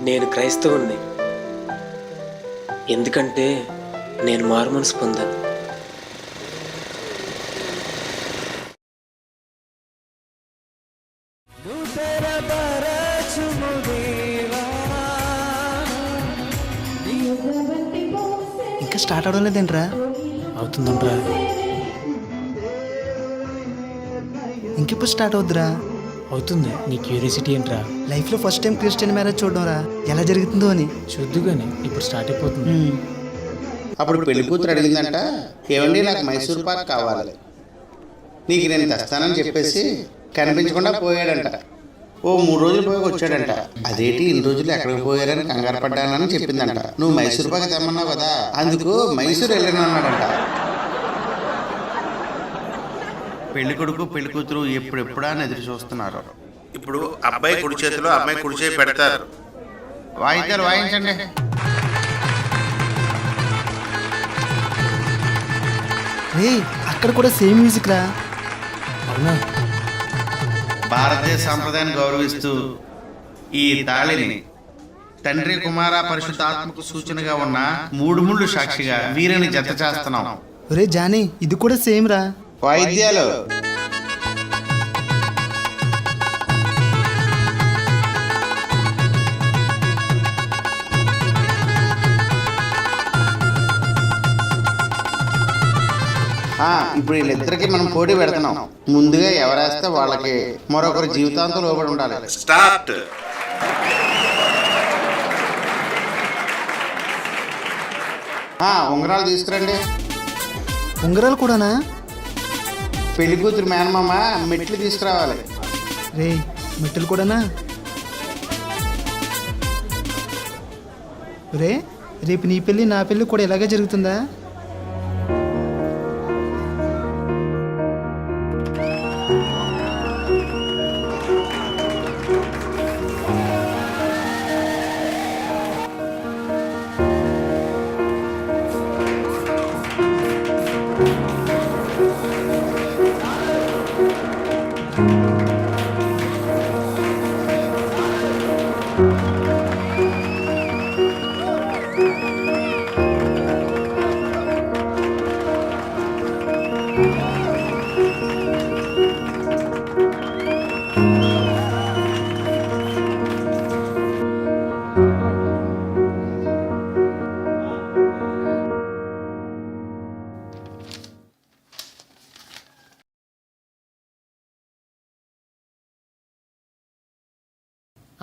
నేను క్రైస్తవుణ్ణి, ఎందుకంటే నేను మారుమనసు పొందాను. ఇంకా స్టార్ట్ అవడం లేదేంట్రా? అవుతుందంట్రా. ఇంకెప్పుడు స్టార్ట్ అవుద్దిరా? అవుతుంది. నీ క్యూరియాసిటీ ఏంట్రా? లైఫ్లో ఫస్ట్ టైం క్రిస్టియన్ మ్యారేజ్ చూడడం రా, ఎలా జరుగుతుందో అని. చూద్దు కానీ ఇప్పుడు స్టార్ట్ అయిపోతుంది. అప్పుడు పెళ్లి కూతురు అడిగిందంట, ఏమండి నాకు మైసూర్ పాక్ కావాలి, నీకు నేను తెస్తానని చెప్పేసి కనిపించకుండా పోయాడంట. ఓ 3 రోజులు పోయి వచ్చాడంట. అదేంటి ఇన్ని రోజులు ఎక్కడికి పోయారని కంగారు పడ్డానని చెప్పిందంట. నువ్వు మైసూర్ పాక్ తెమ్మన్నావు కదా, అందుకు మైసూర్ వెళ్ళాను అన్నాడంట. పెళ్లి కొడుకు పెళ్లి కూతురు ఎప్పుడెప్పుడా అని ఎదురు చూస్తున్నారు. ఇప్పుడు అబ్బాయి కుడి చేతిలో అమ్మాయి కుడి చేయి పెడతారు. వాయిద్యాలు వాయించండి. రే, అక్కడ కూడా సేమ్ మ్యూజిక్ రా. అవునా? భారతీయ సాంప్రదాయాన్ని గౌరవిస్తూ ఈ తాళిని తండ్రి కుమార పరిశుద్ధాత్మకు సూచనగా ఉన్న 3 ముళ్ళు సాక్షిగా వీరిని జత చేస్తున్నాం. ఒరే జానీ, ఇది కూడా సేమ్ రా. వాయిద్యాలు. ఇప్పుడు వీళ్ళిద్దరికి మనం పోటీ పెడుతున్నాం. ముందుగా ఎవరేస్తే వాళ్ళకి మరొకరి జీవితాంతం లోబడి ఉండాలి. స్టార్ట్. ఉంగరాలు తీసుకురండి. ఉంగరాలు కూడానా? పెళ్లి కూతురు మేనమామ మెట్లు తీసుకురావాలి. రే, మెట్టలు కూడానా? రే, రేపు నీ పెళ్ళి నా పెళ్ళి కూడా ఇలాగే జరుగుతుందా?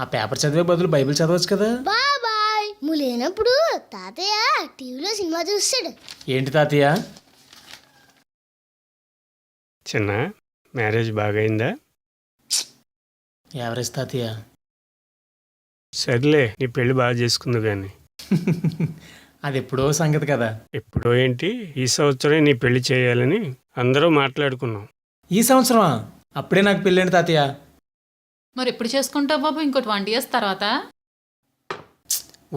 ఆ పేపర్ చదివే బదులు బైబిల్ చదవచ్చు కదా. బాబాయ్, నువ్వు లేనప్పుడు తాతయ్య టీవీలో సినిమా చూస్తాడు. ఏంటి తాతయ్య? చిన్న మ్యారేజ్ బాగైందా? ఎవరేసి తాతయ్య? సర్లే, నీ పెళ్ళి బాగా చేసుకుంది కానీ. అది ఎప్పుడో సంగతి కదా. ఎప్పుడో ఏంటి, ఈ సంవత్సరం నీ పెళ్లి చేయాలని అందరూ మాట్లాడుకున్నాం. ఈ సంవత్సరమా? అప్పుడే నాకు పెళ్ళండి తాతయ్య. మరి ఎప్పుడు చేసుకుంటావు బాబు? ఇంకో 20 years తర్వాత?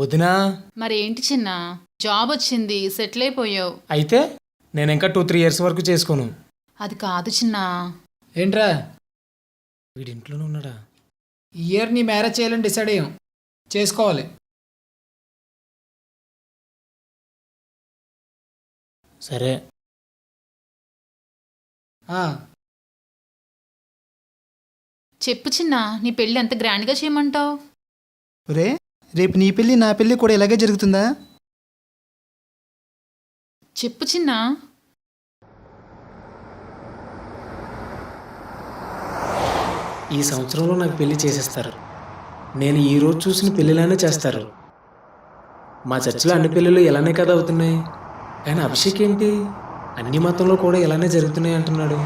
వదినా, మరి ఏంటి చిన్న, జాబ్ వచ్చింది, సెటిల్ అయిపోయావు. అయితే నేను ఇంకా 2-3 years వరకు చేసుకోను. అది కాదు చిన్న. ఏంట్రా, వీడింట్లోనే ఉన్నాడా? ఈ ఇయర్ నీ మ్యారేజ్ చేయాలని డిసైడ్ అయ్యాం. చేసుకోవాలి. సరే. చెప్పు చిన్న, నీ పెళ్ళి ఎంత గ్రాండ్గా చేయమంటావు? ఒరే, రేపు నీ పెళ్ళి నా పెళ్ళి కూడా ఇలాగే జరుగుతుందా? చెప్పు చిన్న. ఈ సంవత్సరంలో నాకు పెళ్లి చేసేస్తారు. నేను ఈ రోజు చూసిన పెళ్ళిలానే చేస్తారు. మా చర్చిలో అన్ని పెళ్ళిళ్ళు ఇలానే కదా అవుతున్నాయి. కానీ అభిషేక్ ఏంటి అన్ని మతంలో కూడా ఇలానే జరుగుతున్నాయి అంటున్నాడు.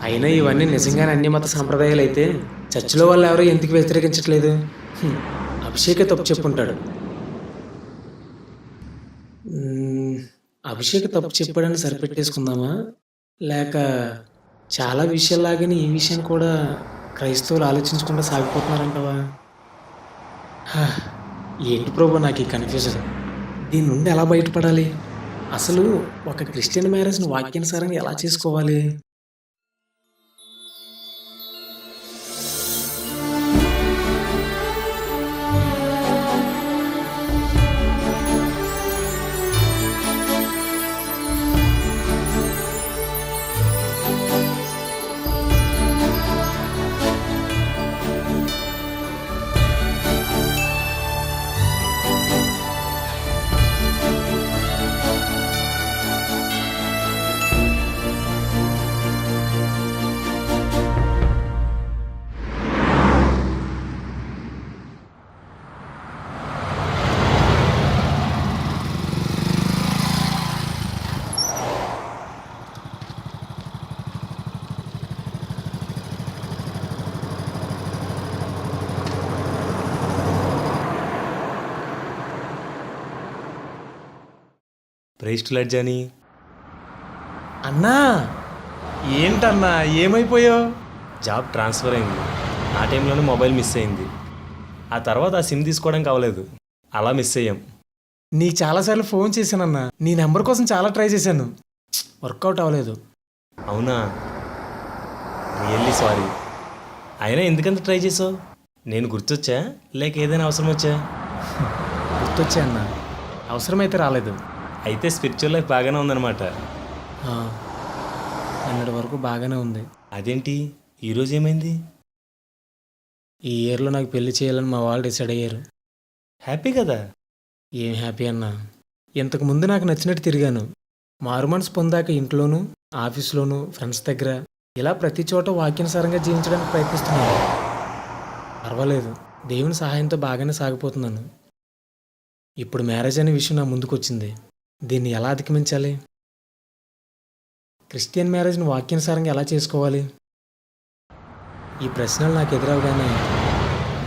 అయినా ఇవన్నీ నిజంగానే అన్ని మత సాంప్రదాయాలు అయితే చర్చిలో వాళ్ళు ఎవరో ఎందుకు వ్యతిరేకించట్లేదు? అభిషేకే తప్పు చెప్పుంటాడు. అభిషేక్ తప్పు చెప్పాడని సరిపెట్టేసుకుందామా, లేక చాలా విషయాల్లాగానే ఈ విషయం కూడా క్రైస్తవులు ఆలోచించకుండా సాగిపోతున్నారంటవా? ఏంటి ప్రభు నాకు ఈ కన్ఫ్యూజన్. దీని నుండి ఎలా బయటపడాలి? అసలు ఒక క్రిస్టియన్ మ్యారేజ్ని వాక్యానుసారంగా ఎలా చేసుకోవాలి? ప్రైస్ట్ లాడ్ జానీ. అన్నా ఏంటన్నా ఏమైపోయావు? జాబ్ ట్రాన్స్ఫర్ అయింది. ఆ టైంలోనే మొబైల్ మిస్ అయింది. ఆ తర్వాత ఆ సిమ్ తీసుకోవడానికి అవ్వలేదు. అలా మిస్ అయ్యాం. నీకు చాలాసార్లు ఫోన్ చేశానన్నా. నీ నెంబర్ కోసం చాలా ట్రై చేశాను, వర్కౌట్ అవ్వలేదు. అవునా, రియల్లీ సారీ. అయినా ఎందుకంత ట్రై చేసావు? నేను గుర్తొచ్చా లేక ఏదైనా అవసరం వచ్చా? గుర్తొచ్చా అన్నా, అవసరమైతే రాలేదు. అయితే స్పిరిచువల్ లైఫ్ బాగానే ఉందన్నమాట. నిన్నటి వరకు బాగానే ఉంది. అదేంటి ఈరోజు ఏమైంది? ఈ ఇయర్లో నాకు పెళ్లి చేయాలని మా వాళ్ళు డిసైడ్ అయ్యారు. హ్యాపీ కదా? ఏం హ్యాపీ అన్నా, ఇంతకు ముందు నాకు నచ్చినట్టు తిరిగాను. మారు మనసు పొందాక ఇంట్లోనూ, ఆఫీస్లోనూ, ఫ్రెండ్స్ దగ్గర ఇలా ప్రతి చోట వాక్యానుసారంగా జీవించడానికి ప్రయత్నిస్తున్నాను. పర్వాలేదు, దేవుని సహాయంతో బాగానే సాగిపోతున్నాను. ఇప్పుడు మ్యారేజ్ అనే విషయం నా ముందుకు వచ్చింది. దీన్ని ఎలా అధిగమించాలి? క్రిస్టియన్ మ్యారేజ్ని వాక్యానుసారంగా ఎలా చేసుకోవాలి? ఈ ప్రశ్నలు నాకు ఎదురవగానే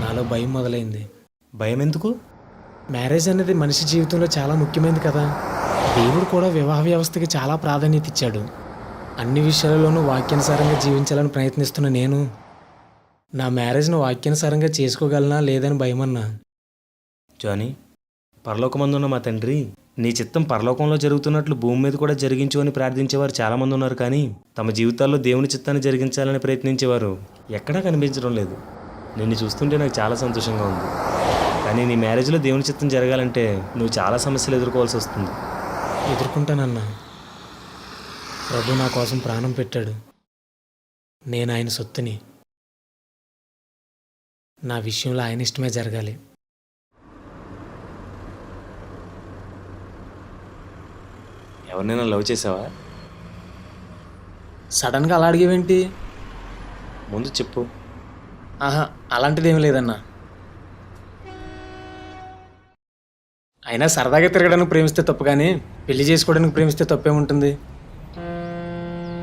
నాలో భయం మొదలైంది. భయం ఎందుకు? మ్యారేజ్ అనేది మనిషి జీవితంలో చాలా ముఖ్యమైనది కదా. దేవుడు కూడా వివాహ వ్యవస్థకి చాలా ప్రాధాన్యత ఇచ్చాడు. అన్ని విషయాలలోనూ వాక్యానుసారంగా జీవించాలని ప్రయత్నిస్తున్న నేను నా మ్యారేజ్ను వాక్యానుసారంగా చేసుకోగలనా లేదని భయమన్నా. జానీ, పరలోకమందున్న మా తండ్రి, నీ చిత్తం పరలోకంలో జరుగుతున్నట్లు భూమి మీద కూడా జరిగించు అని ప్రార్థించేవారు చాలామంది ఉన్నారు. కానీ తమ జీవితాల్లో దేవుని చిత్తాన్ని జరిగించాలని ప్రయత్నించేవారు ఎక్కడా కనిపించడం లేదు. నిన్ను చూస్తుంటే నాకు చాలా సంతోషంగా ఉంది. కానీ నీ మ్యారేజ్లో దేవుని చిత్తం జరగాలంటే నువ్వు చాలా సమస్యలు ఎదుర్కోవాల్సి వస్తుంది. ఎదుర్కొంటానన్నా. ప్రభు నా కోసం ప్రాణం పెట్టాడు. నేను ఆయన సొత్తుని. నా విషయంలో ఆయన ఇష్టమే జరగాలి. ఎవరినైనా లవ్ చేసావా? సడన్గా అలా అడిగేవేంటి? ముందు చెప్పు. ఆహా, అలాంటిదేమీ లేదన్నా. అయినా సరదాగా తిరగడానికి ప్రేమిస్తే తప్పు, కానీ పెళ్లి చేసుకోవడానికి ప్రేమిస్తే తప్పేముంటుంది?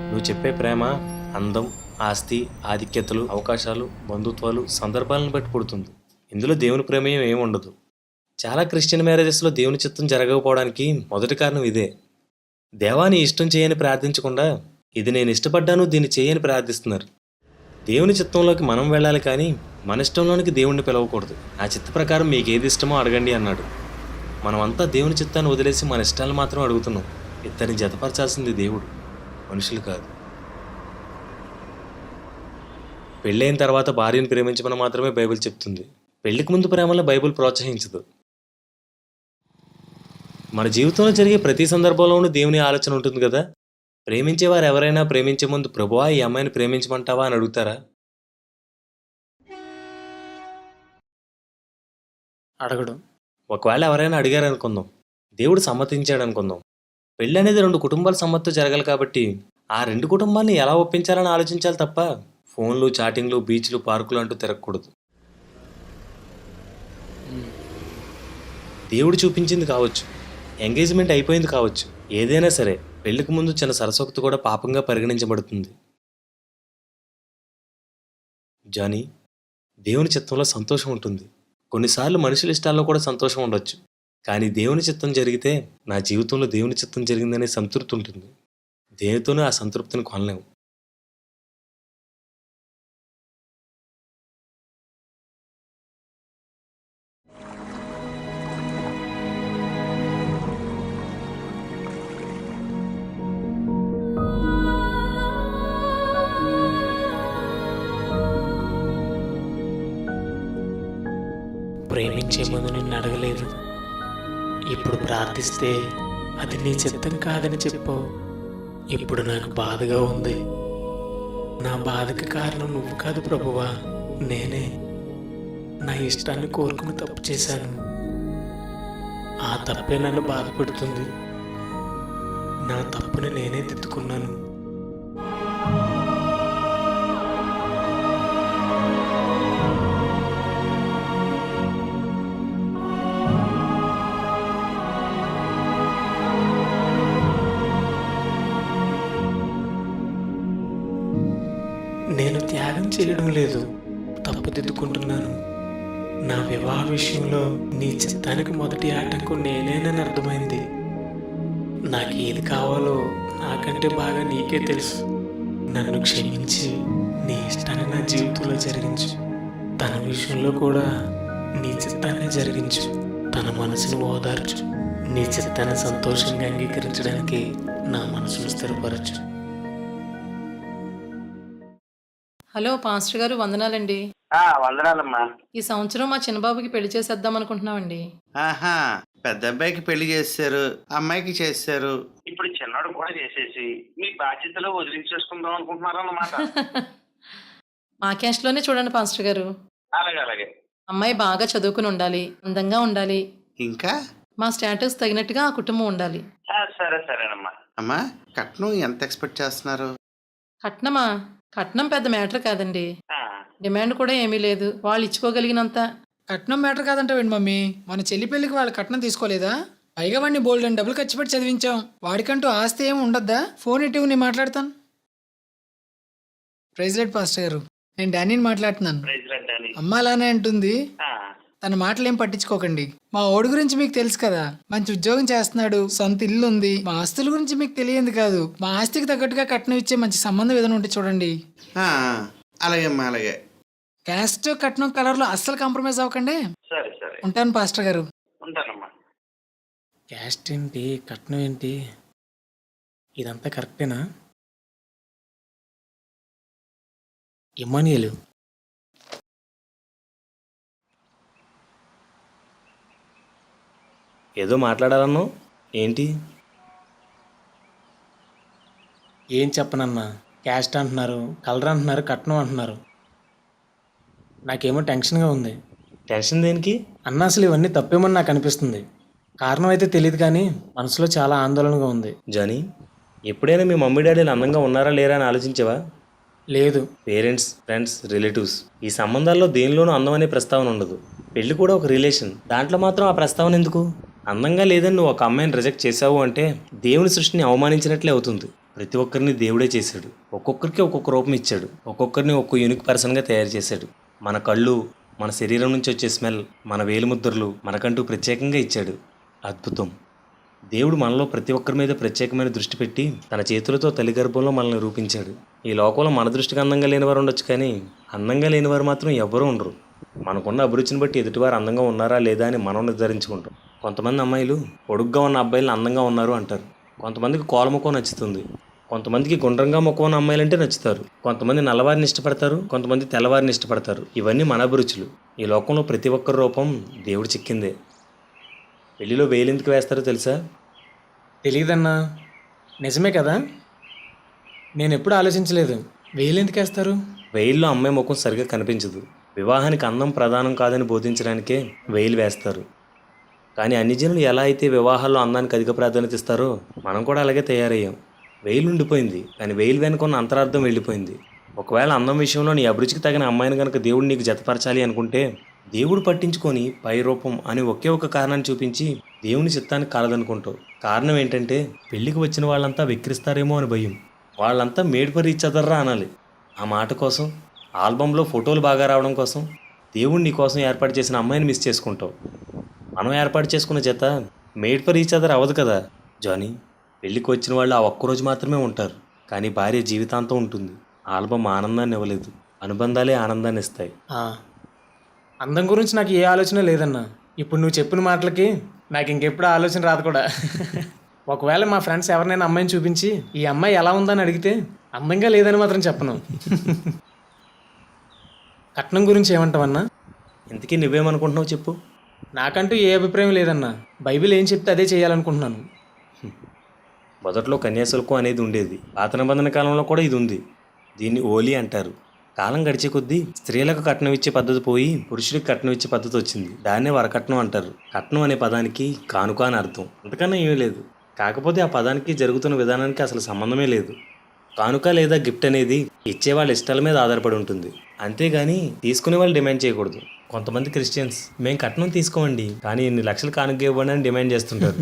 నువ్వు చెప్పే ప్రేమ అందం, ఆస్తి, ఆధిక్యతలు, అవకాశాలు, బంధుత్వాలు, సందర్భాలను బట్టి పుడుతుంది. ఇందులో దేవుని ప్రేమయం ఏమి ఉండదు. చాలా క్రిస్టియన్ మ్యారేజెస్లో దేవుని చిత్తం జరగకపోవడానికి మొదటి కారణం ఇదే. దేవాని ఇష్టం చేయని ప్రార్థించకుండా ఇది నేను ఇష్టపడ్డాను దీన్ని చేయని ప్రార్థిస్తున్నారు. దేవుని చిత్తంలోకి మనం వెళ్ళాలి, కానీ మన ఇష్టంలోనికి దేవుణ్ణి పిలవకూడదు. ఆ చిత్త ప్రకారం మీకు ఏది ఇష్టమో అడగండి అన్నాడు. మనమంతా దేవుని చిత్తాన్ని వదిలేసి మన ఇష్టాలు మాత్రం అడుగుతున్నాం. ఇద్దరిని జతపరచాల్సింది దేవుడు, మనుషులు కాదు. పెళ్ళైన తర్వాత భార్యను ప్రేమించమని మాత్రమే బైబిల్ చెప్తుంది. పెళ్లికి ముందు ప్రేమలో బైబిల్ ప్రోత్సహించదు. మన జీవితంలో జరిగే ప్రతి సందర్భంలోనూ దేవుని ఆలోచన ఉంటుంది కదా. ప్రేమించేవారు ఎవరైనా ప్రేమించే ముందు ప్రభువా ఈ అమ్మాయిని ప్రేమించమంటావా అని అడుగుతారా? అడగడు. ఒకవేళ ఎవరైనా అడిగారు అనుకుందాం, దేవుడు సమ్మతించాడు అనుకుందాం. పెళ్ళి అనేది 2 కుటుంబాల సమ్మతితో జరగాలి. కాబట్టి ఆ 2 కుటుంబాన్ని ఎలా ఒప్పించాలని ఆలోచించాలి తప్ప ఫోన్లు, చాటింగ్లు, బీచ్లు, పార్కులు అంటూ తిరగకూడదు. దేవుడు చూపించింది కావచ్చు, ఎంగేజ్మెంట్ అయిపోయింది కావచ్చు, ఏదైనా సరే పెళ్లికి ముందు చిన్న సరసోక్తి కూడా పాపంగా పరిగణించబడుతుంది. జానీ, దేవుని చిత్తంలో సంతోషం ఉంటుంది. కొన్నిసార్లు మనుషుల ఇష్టాల్లో కూడా సంతోషం ఉండొచ్చు. కానీ దేవుని చిత్తం జరిగితే నా జీవితంలో దేవుని చిత్తం జరిగిందనే సంతృప్తి ఉంటుంది. దేనితోనూ ఆ సంతృప్తిని కొనలేము. ప్రేమించే ముందు నిన్ను అడగలేదు, ఇప్పుడు ప్రార్థిస్తే అది నీ చిత్తం కాదని చెప్పావు. ఇప్పుడు నాకు బాధగా ఉంది. నా బాధకి కారణం నువ్వు కాదు ప్రభువా, నేనే. నా ఇష్టాన్ని కోరుకుని తప్పు చేశాను. ఆ తప్పే నన్ను బాధపెడుతుంది. నా తప్పుని నేనే దిద్దుకున్నాను. నేను త్యాగం చేయడం లేదు, తప్పుదిద్దుకుంటున్నాను. నా వివాహ విషయంలో నీ చిత్తానికి మొదటి ఆటంకం నేనేనని అర్థమైంది. నాకు ఏది కావాలో నాకంటే బాగా నీకే తెలుసు. నన్ను క్షమించి నీ ఇష్టాన్ని నా జీవితంలో జరిగించు. తన విషయంలో కూడా నీ చిత్తాన్ని జరిగించు. తన మనసును ఓదార్చు. నీ చిత్తాన్ని సంతోషంగా అంగీకరించడానికి నా మనసును స్థిరపరచు. హలో పాస్టర్ గారు, వందనాలండి. వందనాలమ్మా. ఈ సంవత్సరం మా చిన్నబాబుకి పెళ్లి చేసేద్దాం అనుకుంటున్నామండి. ఆహా, పెద్ద అబ్బాయికి పెళ్లి చేశారు, అమ్మాయికి చేశారు. ఇప్పుడు చిన్నాడు కూడా చేసేసి మీ బాధ్యతలో వదిలించేసుకుందాం అనుకుంటున్నారన్నమాట. మా క్యాస్ట్ లోనే చూడండి పాస్టర్ గారు. అలాగే అలాగే. అమ్మాయి బాగా చదువుకుని ఉండాలి, అందంగా ఉండాలి, ఇంకా మా స్టేటస్ తగినట్టుగా ఆ కుటుంబం ఉండాలి. సరేనమ్మా. అమ్మా, కట్నం ఎంత ఎక్స్పెక్ట్ చేస్తున్నారు? కట్నమా? కట్నం పెద్ద మ్యాటర్ కాదండి. డిమాండ్ కూడా ఏమీ లేదు, వాళ్ళు ఇచ్చుకోగలిగినంత. కట్నం మ్యాటర్ కాదంటావేంటి మమ్మీ? మన చెల్లి పెళ్ళికి వాళ్ళ కట్నం తీసుకోలేదా? పైగా వాడిని బోల్డ్ అని డబ్బులు ఖర్చు పెట్టి చదివించాం. వాడికంటూ ఆస్తి ఏమి ఉండద్దా? ఫోన్ ఇటు, నేను మాట్లాడతాను. ప్రైజ్ లెట్ పాస్టర్ గారు, నేను డానీని మాట్లాడుతున్నాను. అమ్మ అలానే అంటుంది, తన మాటలు ఏం పట్టించుకోకండి. మా ఓడి గురించి మీకు తెలుసు కదా, మంచి ఉద్యోగం చేస్తున్నాడు, సొంత ఇల్లు ఉంది. మా ఆస్తుల గురించి మీకు తెలియంది కాదు. మా ఆస్తికి తగ్గట్టుగా కట్నం ఇచ్చే మంచి సంబంధం ఏదైనా ఉంటే చూడండి. అలాగే అమ్మా, అలాగే. క్యాస్ట్ కట్నం కలర్లో అస్సలు కాంప్రమైజ్ అవ్వకండి. సరే సరే, ఉంటాను పాస్టర్ గారు. ఉంటానమ్మా. క్యాస్ట్ ఏంటి, కట్నం ఏంటి, ఇదంతా కరెక్టేనా? ఇమ్మానియలు, ఏదో మాట్లాడాలన్నావు ఏంటి? ఏం చెప్పనన్నా, క్యాస్ట్ అంటున్నారు, కలర్ అంటున్నారు, కట్నం అంటున్నారు. నాకేమో టెన్షన్గా ఉంది. టెన్షన్ దేనికి? అన్న అసలు ఇవన్నీ తప్పేమని నాకు అనిపిస్తుంది. కారణం అయితే తెలియదు కానీ మనసులో చాలా ఆందోళనగా ఉంది. జానీ, ఎప్పుడైనా మీ మమ్మీ డాడీలు అందంగా ఉన్నారా లేరా అని ఆలోచించావా? లేదు. పేరెంట్స్, ఫ్రెండ్స్, రిలేటివ్స్, ఈ సంబంధాల్లో దేనిలోనూ అందం అనే ప్రస్తావన ఉండదు. పెళ్లి కూడా ఒక రిలేషన్, దాంట్లో మాత్రం ఆ ప్రస్తావన ఎందుకు? అందంగా లేదని నువ్వు ఒక అమ్మాయిని రిజెక్ట్ చేసావు అంటే దేవుని సృష్టిని అవమానించినట్లే అవుతుంది. ప్రతి ఒక్కరిని దేవుడే చేశాడు, ఒక్కొక్కరికి ఒక్కొక్క రూపం ఇచ్చాడు, ఒక్కొక్కరిని ఒక్కో యూనిక్ పర్సన్గా తయారు చేశాడు. మన కళ్ళు, మన శరీరం నుంచి వచ్చే స్మెల్, మన వేలిముద్రలు మనకంటూ ప్రత్యేకంగా ఇచ్చాడు. అద్భుతం. దేవుడు మనలో ప్రతి ఒక్కరి మీద ప్రత్యేకమైన దృష్టి పెట్టి తన చేతులతో తల్లి గర్భంలో మనల్ని రూపించాడు. ఈ లోకంలో మన దృష్టికి అందంగా లేనివారు ఉండొచ్చు, కానీ అందంగా లేనివారు మాత్రం ఎవ్వరూ ఉండరు. మనకున్న అభిరుచిని బట్టి ఎదుటివారు అందంగా ఉన్నారా లేదా అని మనం నిర్ధారించుకుంటాం. కొంతమంది అమ్మాయిలు పొడుగ్గా ఉన్న అబ్బాయిలు అందంగా ఉన్నారు అంటారు. కొంతమందికి కోలముఖం నచ్చుతుంది, కొంతమందికి గుండ్రంగా ముఖం ఉన్న అమ్మాయిలంటే నచ్చుతారు. కొంతమంది నల్లవారిని ఇష్టపడతారు, కొంతమంది తెల్లవారిని ఇష్టపడతారు. ఇవన్నీ మన అభిరుచులు. ఈ లోకంలో ప్రతి ఒక్కరి రూపం దేవుడు చిక్కిందే. పెళ్లిలో వేలు ఎందుకు వేస్తారో తెలుసా? తెలియదన్నా. నిజమే కదా, నేను ఎప్పుడు ఆలోచించలేదు. వేలు ఎందుకు వేస్తారు? వేయిల్లో అమ్మాయి ముఖం సరిగ్గా కనిపించదు. వివాహానికి అందం ప్రధానం కాదని బోధించడానికే వేలు వేస్తారు. కానీ అన్ని జనులు ఎలా అయితే వివాహాల్లో అందానికి అధిక ప్రాధాన్యత ఇస్తారో మనం కూడా అలాగే తయారయ్యాం. వేలు ఉండిపోయింది, కానీ వేలు వెనుకున్న అంతరార్థం వెళ్ళిపోయింది. ఒకవేళ అందం విషయంలో నీ అభిరుచికి తగిన అమ్మాయిని కనుక దేవుడు నీకు జతపరచాలి అనుకుంటే దేవుడు పట్టించుకొని పై రూపం అని ఒకే ఒక కారణాన్ని చూపించి దేవుని చిత్తానికి కాలదనుకుంటావు. కారణం ఏంటంటే పెళ్లికి వచ్చిన వాళ్ళంతా వెక్కిరిస్తారేమో అని భయం. వాళ్ళంతా మేడ్ ఫర్ ఈచ్ అదర్రా అనాలి. ఆ మాట కోసం, ఆల్బంలో ఫోటోలు బాగా రావడం కోసం దేవుడు నీ కోసం ఏర్పాటు చేసిన అమ్మాయిని మిస్ చేసుకుంటావు. మనం ఏర్పాటు చేసుకున్న జత మేడ్ ఫర్ ఈచ్ అదర్ అవ్వదు కదా జానీ. పెళ్ళికి వచ్చిన వాళ్ళు ఆ ఒక్కరోజు మాత్రమే ఉంటారు, కానీ భార్య జీవితాంతం ఉంటుంది. ఆల్బమ్ ఆనందాన్ని ఇవ్వలేదు, అనుబంధాలే ఆనందాన్ని ఇస్తాయి. అందం గురించి నాకు ఏ ఆలోచన లేదన్నా. ఇప్పుడు నువ్వు చెప్పిన మాటలకి నాకు ఇంకెప్పుడు ఆలోచన రాదు కూడా. ఒకవేళ మా ఫ్రెండ్స్ ఎవరినైనా అమ్మాయిని చూపించి ఈ అమ్మాయి ఎలా ఉందని అడిగితే అందంగా లేదని మాత్రం చెప్పను. కట్నం గురించి ఏమంటావన్నా? ఇంతకీ నువ్వేమనుకుంటున్నావు చెప్పు. నాకంటూ ఏ అభిప్రాయం లేదన్నా. బైబిల్ ఏం చెప్తే అదే చేయాలనుకుంటున్నాను. మొదట్లో కన్యాశుల్కం అనేది ఉండేది. పాత నిబంధన కాలంలో కూడా ఇది ఉంది. దీన్ని ఓలి అంటారు. కాలం గడిచే కొద్దీ స్త్రీలకు కట్నం ఇచ్చే పద్ధతి పోయి పురుషుడికి కట్నం ఇచ్చే పద్ధతి వచ్చింది. దాన్నే వరకట్నం అంటారు. కట్నం అనే పదానికి కానుక అని అర్థం, అంతకన్నా ఏమీ లేదు. కాకపోతే ఆ పదానికి జరుగుతున్న విధానానికి అసలు సంబంధమే లేదు. కానుక లేదా గిఫ్ట్ అనేది ఇచ్చే వాళ్ళ ఇష్టాల మీద ఆధారపడి ఉంటుంది, అంతేగాని తీసుకునే వాళ్ళు డిమాండ్ చేయకూడదు. కొంతమంది క్రిస్టియన్స్ మేము కట్నం తీసుకోమండి కానీ 8 లక్షలు కానుక ఇవ్వండి అని డిమాండ్ చేస్తుంటారు.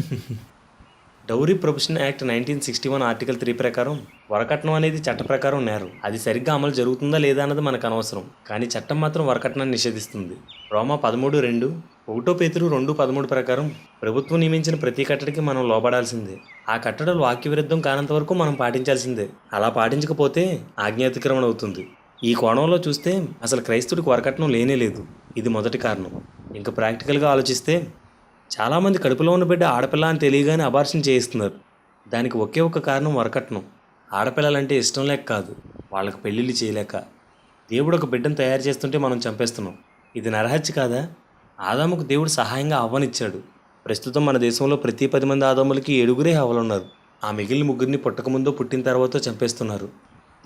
డౌరీ ప్రొహిబిషన్ యాక్ట్ 1961 ఆర్టికల్ 3 ప్రకారం వరకట్నం అనేది చట్ట ప్రకారం నేరం. అది సరిగ్గా అమలు జరుగుతుందా లేదా అన్నది మనకు అనవసరం, కానీ చట్టం మాత్రం వరకట్నాన్ని నిషేధిస్తుంది. రోమా 13:2, 1 పేతురు 2:13 ప్రకారం ప్రభుత్వం నియమించిన ప్రతి కట్టడికి మనం లోబడాల్సిందే. ఆ కట్టడలు వాక్య విరుద్ధం కానంత వరకు మనం పాటించాల్సిందే. అలా పాటించకపోతే ఆజ్ఞాతిక్రమణ అవుతుంది. ఈ కోణంలో చూస్తే అసలు క్రైస్తవుడికి వరకట్నం లేనే లేదు. ఇది మొదటి కారణం. ఇంకా ప్రాక్టికల్గా ఆలోచిస్తే చాలామంది కడుపులో ఉన్న బిడ్డ ఆడపిల్ల అని తెలియగానే అబార్షన్ చేయిస్తున్నారు. దానికి ఒకే ఒక కారణం వరకట్నం. ఆడపిల్లలంటే ఇష్టం లేక కాదు, వాళ్ళకి పెళ్ళిళ్ళు చేయలేక. దేవుడు ఒక బిడ్డను తయారు చేస్తుంటే మనం చంపేస్తున్నాం. ఇది నరహత్య కాదా? ఆదాముకు దేవుడు సహాయంగా అవ్వనిచ్చాడు. ప్రస్తుతం మన దేశంలో ప్రతి 10 మంది ఆదాములకి 7 హవ్వలున్నారు. ఆ మిగిలిన 3 పుట్టకముందో పుట్టిన తర్వాత చంపేస్తున్నారు.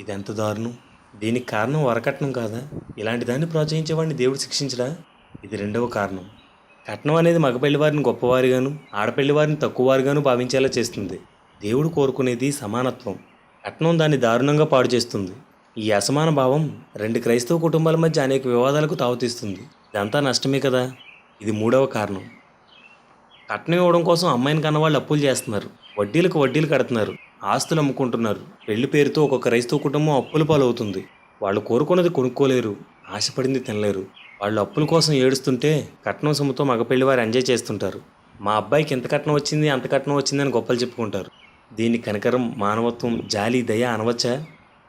ఇదెంత దారుణం! దీనికి కారణం వరకట్నం కాదా? ఇలాంటి దాన్ని ప్రోత్సహించేవాడిని దేవుడు శిక్షించడా? ఇది రెండవ కారణం. కట్నం అనేది మగపెళ్లి వారిని గొప్పవారిగాను, ఆడపెళ్లి వారిని తక్కువవారిగాను భావించేలా చేస్తుంది. దేవుడు కోరుకునేది సమానత్వం. కట్నం దాన్ని దారుణంగా పాడు చేస్తుంది. ఈ అసమాన భావం 2 క్రైస్తవ కుటుంబాల మధ్య అనేక వివాదాలకు తావుతీస్తుంది. ఇదంతా నష్టమే కదా. ఇది మూడవ కారణం. కట్నం ఇవ్వడం కోసం అమ్మాయిని కన్నవాళ్ళు అప్పులు చేస్తున్నారు, వడ్డీలకు వడ్డీలు కడుతున్నారు, ఆస్తులు అమ్ముకుంటున్నారు. పెళ్లి పేరుతో ఒక క్రైస్తవ కుటుంబం అప్పుల పాలవుతుంది. వాళ్ళు కోరుకున్నది కొనుక్కోలేరు, ఆశపడింది తినలేరు. వాళ్ళు అప్పుల కోసం ఏడుస్తుంటే కట్నం సొమ్ముతో మగపెళ్లి వారు ఎంజాయ్ చేస్తుంటారు. మా అబ్బాయికి ఎంత కట్నం వచ్చింది, అంత కట్నం వచ్చిందని గొప్పలు చెప్పుకుంటారు. దీన్ని కనికరం, మానవత్వం, జాలి, దయ అనవచ్చా?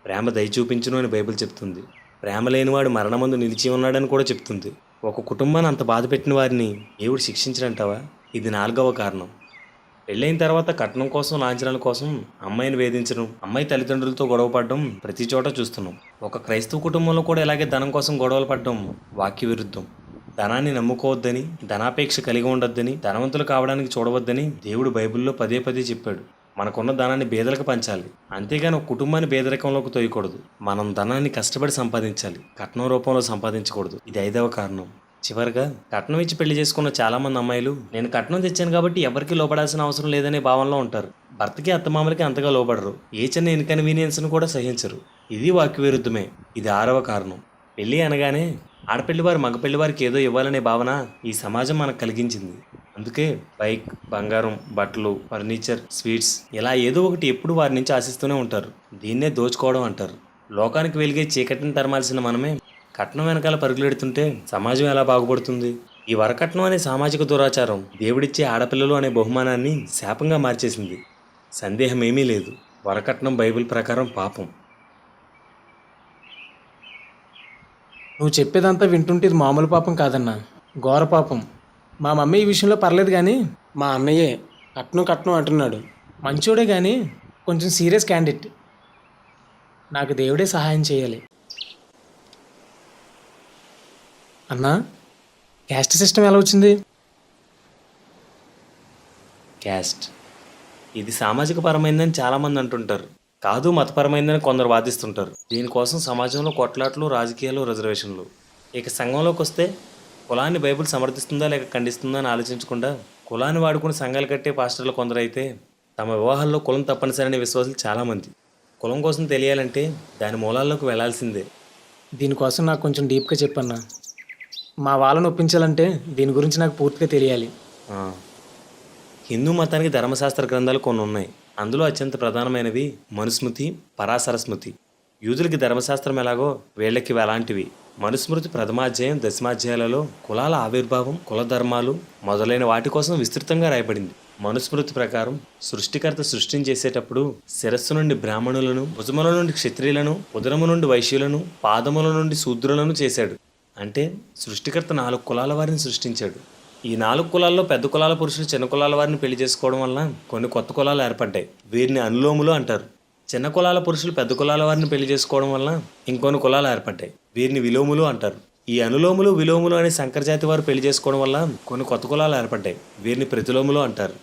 ప్రేమ దయ చూపించును అని బైబిల్ చెప్తుంది. ప్రేమ లేనివాడు మరణమందు నిలిచి ఉన్నాడని కూడా చెప్తుంది. ఒక కుటుంబాన్ని అంత బాధ పెట్టిన వారిని దేవుడు శిక్షించడంటావా? ఇది 4వ కారణం. పెళ్ళైన తర్వాత కట్నం కోసం, లాంఛనాల కోసం అమ్మాయిని వేధించడం, అమ్మాయి తల్లిదండ్రులతో గొడవ పడడం ప్రతి చోట చూస్తున్నాం. ఒక క్రైస్తవ కుటుంబంలో కూడా ఇలాగే ధనం కోసం గొడవలు పడడం వాక్య విరుద్ధం. ధనాన్ని నమ్ముకోవద్దని, ధనాపేక్ష కలిగి ఉండొద్దని, ధనవంతులు కావడానికి చూడవద్దని దేవుడు బైబిల్లో పదే చెప్పాడు. మనకున్న ధనాన్ని బేదలకు పంచాలి, అంతేగాని ఒక కుటుంబాన్ని పేదరికంలోకి తోయకూడదు. మనం ధనాన్ని కష్టపడి సంపాదించాలి, కట్నం రూపంలో సంపాదించకూడదు. ఇది 5వ కారణం. చివరిగా, కట్నం ఇచ్చి పెళ్లి చేసుకున్న చాలామంది అమ్మాయిలు నేను కట్నం తెచ్చాను కాబట్టి ఎవరికి లోపడాల్సిన అవసరం లేదనే భావనలో ఉంటారు. భర్తకి అత్తమామలకి అంతగా లోపడరు, ఏ చిన్న ఇన్కన్వీనియన్స్ను కూడా సహించరు. ఇది వాక్య విరుద్ధమే. ఇది 6వ కారణం. పెళ్ళి అనగానే ఆడపెళ్లివారు మగపెళ్లివారికి ఏదో ఇవ్వాలనే భావన ఈ సమాజం మనకు కలిగించింది. అందుకే బైక్, బంగారం, బట్టలు, ఫర్నిచర్, స్వీట్స్ ఇలా ఏదో ఒకటి ఎప్పుడు వారి నుంచి ఆశిస్తూనే ఉంటారు. దీన్నే దోచుకోవడం అంటారు. లోకానికి వెలిగే చీకటిని తరమాల్సిన మనమే కట్నం వెనకాల పరుగులెడుతుంటే సమాజం ఎలా బాగుపడుతుంది? ఈ వరకట్నం అనే సామాజిక దురాచారం దేవుడిచ్చే ఆడపిల్లలు అనే బహుమానాన్ని శాపంగా మార్చేసింది. సందేహం ఏమీ లేదు, వరకట్నం బైబిల్ ప్రకారం పాపం. నువ్వు చెప్పేదంతా వింటుంటే ఇది మామూలు పాపం కాదన్నా, ఘోర పాపం. మా మమ్మీ ఈ విషయంలో పర్లేదు, కానీ మా అన్నయ్యే కట్నం అంటున్నాడు. మంచోడే కానీ కొంచెం సీరియస్ క్యాండిడేట్. నాకు దేవుడే సహాయం చేయాలి. అన్నా, క్యాస్ట్ సిస్టమ్ ఎలా వచ్చింది? క్యాస్ట్ ఇది సామాజిక పరమైందని చాలామంది అంటుంటారు. కాదు, మతపరమైందని కొందరు వాదిస్తుంటారు. దీనికోసం సమాజంలో కొట్లాట్లు, రాజకీయాలు, రిజర్వేషన్లు. ఇక సంఘంలోకి వస్తే కులాన్ని బైబిల్ సమర్థిస్తుందా లేక ఖండిస్తుందా అని ఆలోచించకుండా కులాన్ని వాడుకుని సంఘాలు కట్టే పాస్టర్లు కొందరైతే తమ వివాహాల్లో కులం తప్పనిసరనే విశ్వాసులు చాలామంది. కులం కోసం తెలియాలంటే దాని మూలాల్లోకి వెళ్లాల్సిందే. దీనికోసం నాకు కొంచెం డీప్గా చెప్పన్నా. మా వాళ్ళని ఒప్పించాలంటే దీని గురించి నాకు పూర్తిగా తెలియాలి. హిందూ మతానికి ధర్మశాస్త్ర గ్రంథాలు కొన్ని ఉన్నాయి. అందులో అత్యంత ప్రధానమైనవి మనుస్మృతి, పరాశర స్మృతి. యూదులకి ధర్మశాస్త్రం ఎలాగో వీళ్ళకి అలాంటివి. మనుస్మృతి 1వ అధ్యాయం 10వ అధ్యాయాలలో కులాల ఆవిర్భావం, కుల ధర్మాలు మొదలైన వాటి కోసం విస్తృతంగా రాయబడింది. మనుస్మృతి ప్రకారం సృష్టికర్త సృష్టిని చేసేటప్పుడు శిరస్సు నుండి బ్రాహ్మణులను, భుజముల నుండి క్షత్రియులను, ఉదరము నుండి వైశ్యులను, పాదముల నుండి శూద్రులను చేశాడు. అంటే సృష్టికర్త 4 కులాల వారిని సృష్టించాడు. ఈ 4 కులాల్లో పెద్ద కులాల పురుషులు చిన్న కులాల వారిని పెళ్లి చేసుకోవడం వలన కొన్ని కొత్త కులాలు ఏర్పడ్డాయి. వీరిని అనులోములు అంటారు. చిన్న కులాల పురుషులు పెద్ద కులాల వారిని పెళ్లి చేసుకోవడం వలన ఇంకొన్ని కులాలు ఏర్పడ్డాయి. వీరిని విలోములు అంటారు. ఈ అనులోములు, విలోములు అనే సంకరజాతి వారు పెళ్లి చేసుకోవడం వల్ల కొన్ని కొత్త కులాలు ఏర్పడ్డాయి. వీరిని ప్రతిలోములు అంటారు.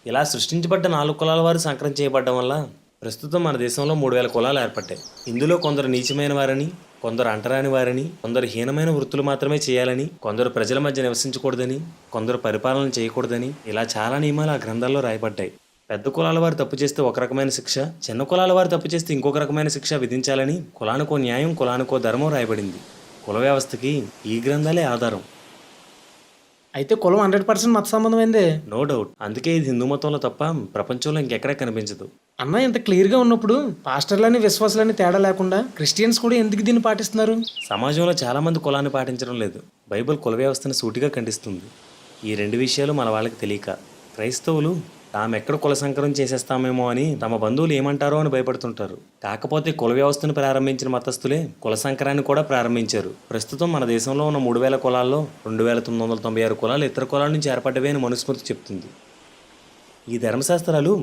ఇలా సృష్టించబడ్డ 4 కులాల వారు సంకరం చేయబడడం వల్ల ప్రస్తుతం మన దేశంలో 3000 కులాలు ఏర్పడ్డాయి. ఇందులో కొందరు నీచమైన వారని, కొందరు అంటరాని వారని, కొందరు హీనమైన వృత్తులు మాత్రమే చేయాలని, కొందరు ప్రజల మధ్య నివసించకూడదని, కొందరు పరిపాలన చేయకూడదని, ఇలా చాలా నియమాలు ఆ గ్రంథాల్లో రాయబడ్డాయి. పెద్ద కులాల వారు తప్పు చేస్తే ఒక రకమైన శిక్ష, చిన్న కులాల వారు తప్పు చేస్తే ఇంకొక రకమైన శిక్ష విధించాలని కులానికో న్యాయం, కులానికో ధర్మం రాయబడింది. కుల వ్యవస్థకి ఈ గ్రంథాలే ఆధారం. అయితే కులం 100% మత సంబంధమైందే. No doubt. అందుకే ఇది హిందూ మతంలో తప్ప ప్రపంచంలో ఇంకెక్కడా కనిపించదు. అన్న ఇంత క్లియర్గా ఉన్నప్పుడు పాస్టర్లని విశ్వాసాలని తేడా లేకుండా క్రిస్టియన్స్ కూడా ఎందుకు దీన్ని పాటిస్తున్నారు? సమాజంలో చాలామంది కులాన్ని పాటించడం లేదు. బైబిల్ కుల వ్యవస్థను సూటిగా ఖండిస్తుంది. ఈ రెండు విషయాలు మన వాళ్ళకి తెలియక క్రైస్తవులు తామెక్కడ కుల సంకరం చేసేస్తామేమో అని తమ బంధువులు ఏమంటారో అని భయపడుతుంటారు. కాకపోతే కుల వ్యవస్థను ప్రారంభించిన మతస్థులే కుల సంకరాన్ని కూడా ప్రారంభించారు. ప్రస్తుతం మన దేశంలో ఉన్న 3000 కులాల్లో 2996 కులాలు ఇతర కులాల నుంచి ఏర్పడ్డవే అని మనుస్మృతి చెప్తుంది. ఈ ధర్మశాస్త్రాలు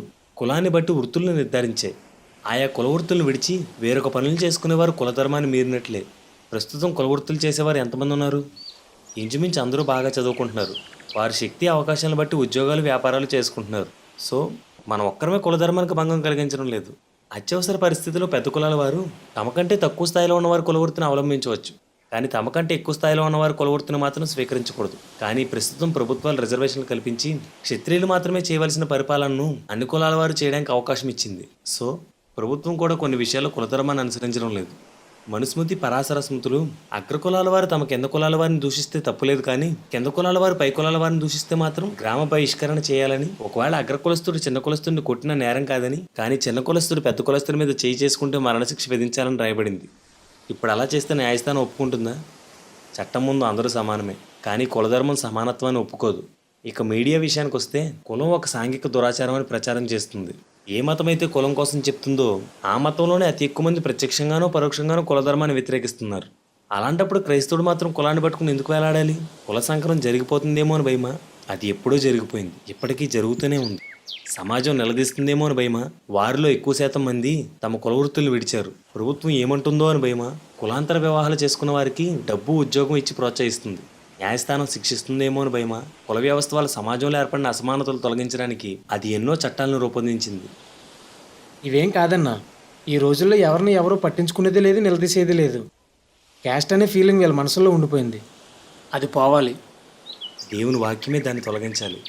కులాన్ని బట్టి వృత్తులను నిర్ధారించాయి. ఆయా కుల వృత్తులను విడిచి వేరొక పనులు చేసుకునేవారు కులధర్మాన్ని మీరినట్లే. ప్రస్తుతం కుల వృత్తులు చేసేవారు ఎంతమంది ఉన్నారు? ఇంచుమించు అందరూ బాగా చదువుకుంటున్నారు. వారి శక్తి అవకాశాలను బట్టి ఉద్యోగాలు వ్యాపారాలు చేసుకుంటున్నారు. సో మనం ఒక్కరమే కులధర్మానికి భంగం కలిగించడం లేదు. అత్యవసర పరిస్థితుల్లో పెద్ద కులాల వారు తమకంటే తక్కువ స్థాయిలో ఉన్నవారు కులవృత్తిని అవలంబించవచ్చు, కానీ తమకంటే ఎక్కువ స్థాయిలో ఉన్నవారు కులవృత్తిని మాత్రం స్వీకరించకూడదు. కానీ ప్రస్తుతం ప్రభుత్వాలు రిజర్వేషన్లు కల్పించి క్షత్రియులు మాత్రమే చేయవలసిన పరిపాలనను అన్ని కులాల వారు చేయడానికి అవకాశం ఇచ్చింది. సో ప్రభుత్వం కూడా కొన్ని విషయాల్లో కులధర్మాన్ని అనుసరించడం లేదు. మనుస్మృతి, పరాశర స్మృతులు అగ్ర కులాల వారు తమ కింద కులాల వారిని దూషిస్తే తప్పులేదు, కానీ కింద కులాల వారు పై కులాల వారిని దూషిస్తే మాత్రం గ్రామ బహిష్కరణ చేయాలని, ఒకవేళ అగ్ర కులస్తుడు చిన్న కులస్తుడిని కొట్టిన నేరం కాదని, కానీ చిన్న కులస్తుడు పెద్ద కులస్తుడి మీద చేయి చేసుకుంటే మరణశిక్ష విధించాలని రాయబడింది. ఇప్పుడు అలా చేస్తే న్యాయస్థానం ఒప్పుకుంటుందా? చట్టం ముందు అందరూ సమానమే, కానీ కులధర్మం సమానత్వాన్ని ఒప్పుకోదు. ఇక మీడియా విషయానికి వస్తే కులం ఒక సాంఘిక దురాచారం అని ప్రచారం చేస్తుంది. ఏ మతం అయితే కులం కోసం చెప్తుందో ఆ మతంలోనే అతి ఎక్కువ మంది ప్రత్యక్షంగానో పరోక్షంగానో కులధర్మాన్ని వ్యతిరేకిస్తున్నారు. అలాంటప్పుడు క్రైస్తవుడు మాత్రం కులాన్ని పట్టుకుని ఎందుకు వేలాడాలి? కుల సంకరం జరిగిపోతుందేమో అని భయమా? అది ఎప్పుడో జరిగిపోయింది, ఇప్పటికీ జరుగుతూనే ఉంది. సమాజం నిలదీస్తుందేమో అని భయమా? వారిలో ఎక్కువ శాతం మంది తమ కుల వృత్తులు విడిచారు. ప్రభుత్వం ఏమంటుందో అని భయమా? కులాంతర వివాహాలు చేసుకున్న వారికి డబ్బు, ఉద్యోగం ఇచ్చి ప్రోత్సహిస్తుంది. న్యాయస్థానం శిక్షిస్తుందేమో అని భయమా? కుల వ్యవస్థ వల్ల సమాజంలో ఏర్పడిన అసమానతలు తొలగించడానికి అది ఎన్నో చట్టాలను రూపొందించింది. ఇవేం కాదన్నా, ఈ రోజుల్లో ఎవరిని ఎవరూ పట్టించుకునేది లేదు, నిలదీసేది లేదు. క్యాస్ట్ అనే ఫీలింగ్ వీళ్ళ మనసులో ఉండిపోయింది. అది పోవాలి. దేవుని వాక్యమే దాన్ని తొలగించాలి.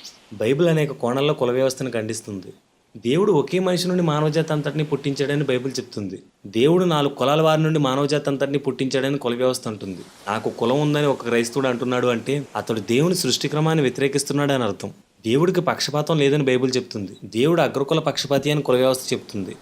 బైబిల్ అనేక కోణాల్లో కుల వ్యవస్థను ఖండిస్తుంది. దేవుడు ఒకే మనిషి నుండి మానవజాతి అంతటిని పుట్టించాడని బైబిల్ చెప్తుంది. దేవుడు 4 కులాల వారి నుండి మానవజాతి అంతటిని పుట్టించాడని కుల వ్యవస్థ అంటుంది. నాకు కులం ఉందని ఒక క్రైస్తవుడు అంటున్నాడు అంటే అతడు దేవుని సృష్టి క్రమాన్ని వ్యతిరేకిస్తున్నాడు అని అర్థం. దేవుడికి పక్షపాతం లేదని బైబిల్ చెప్తుంది. దేవుడు అగ్రకుల పక్షపాతి అని కుల వ్యవస్థ చెప్తుంది.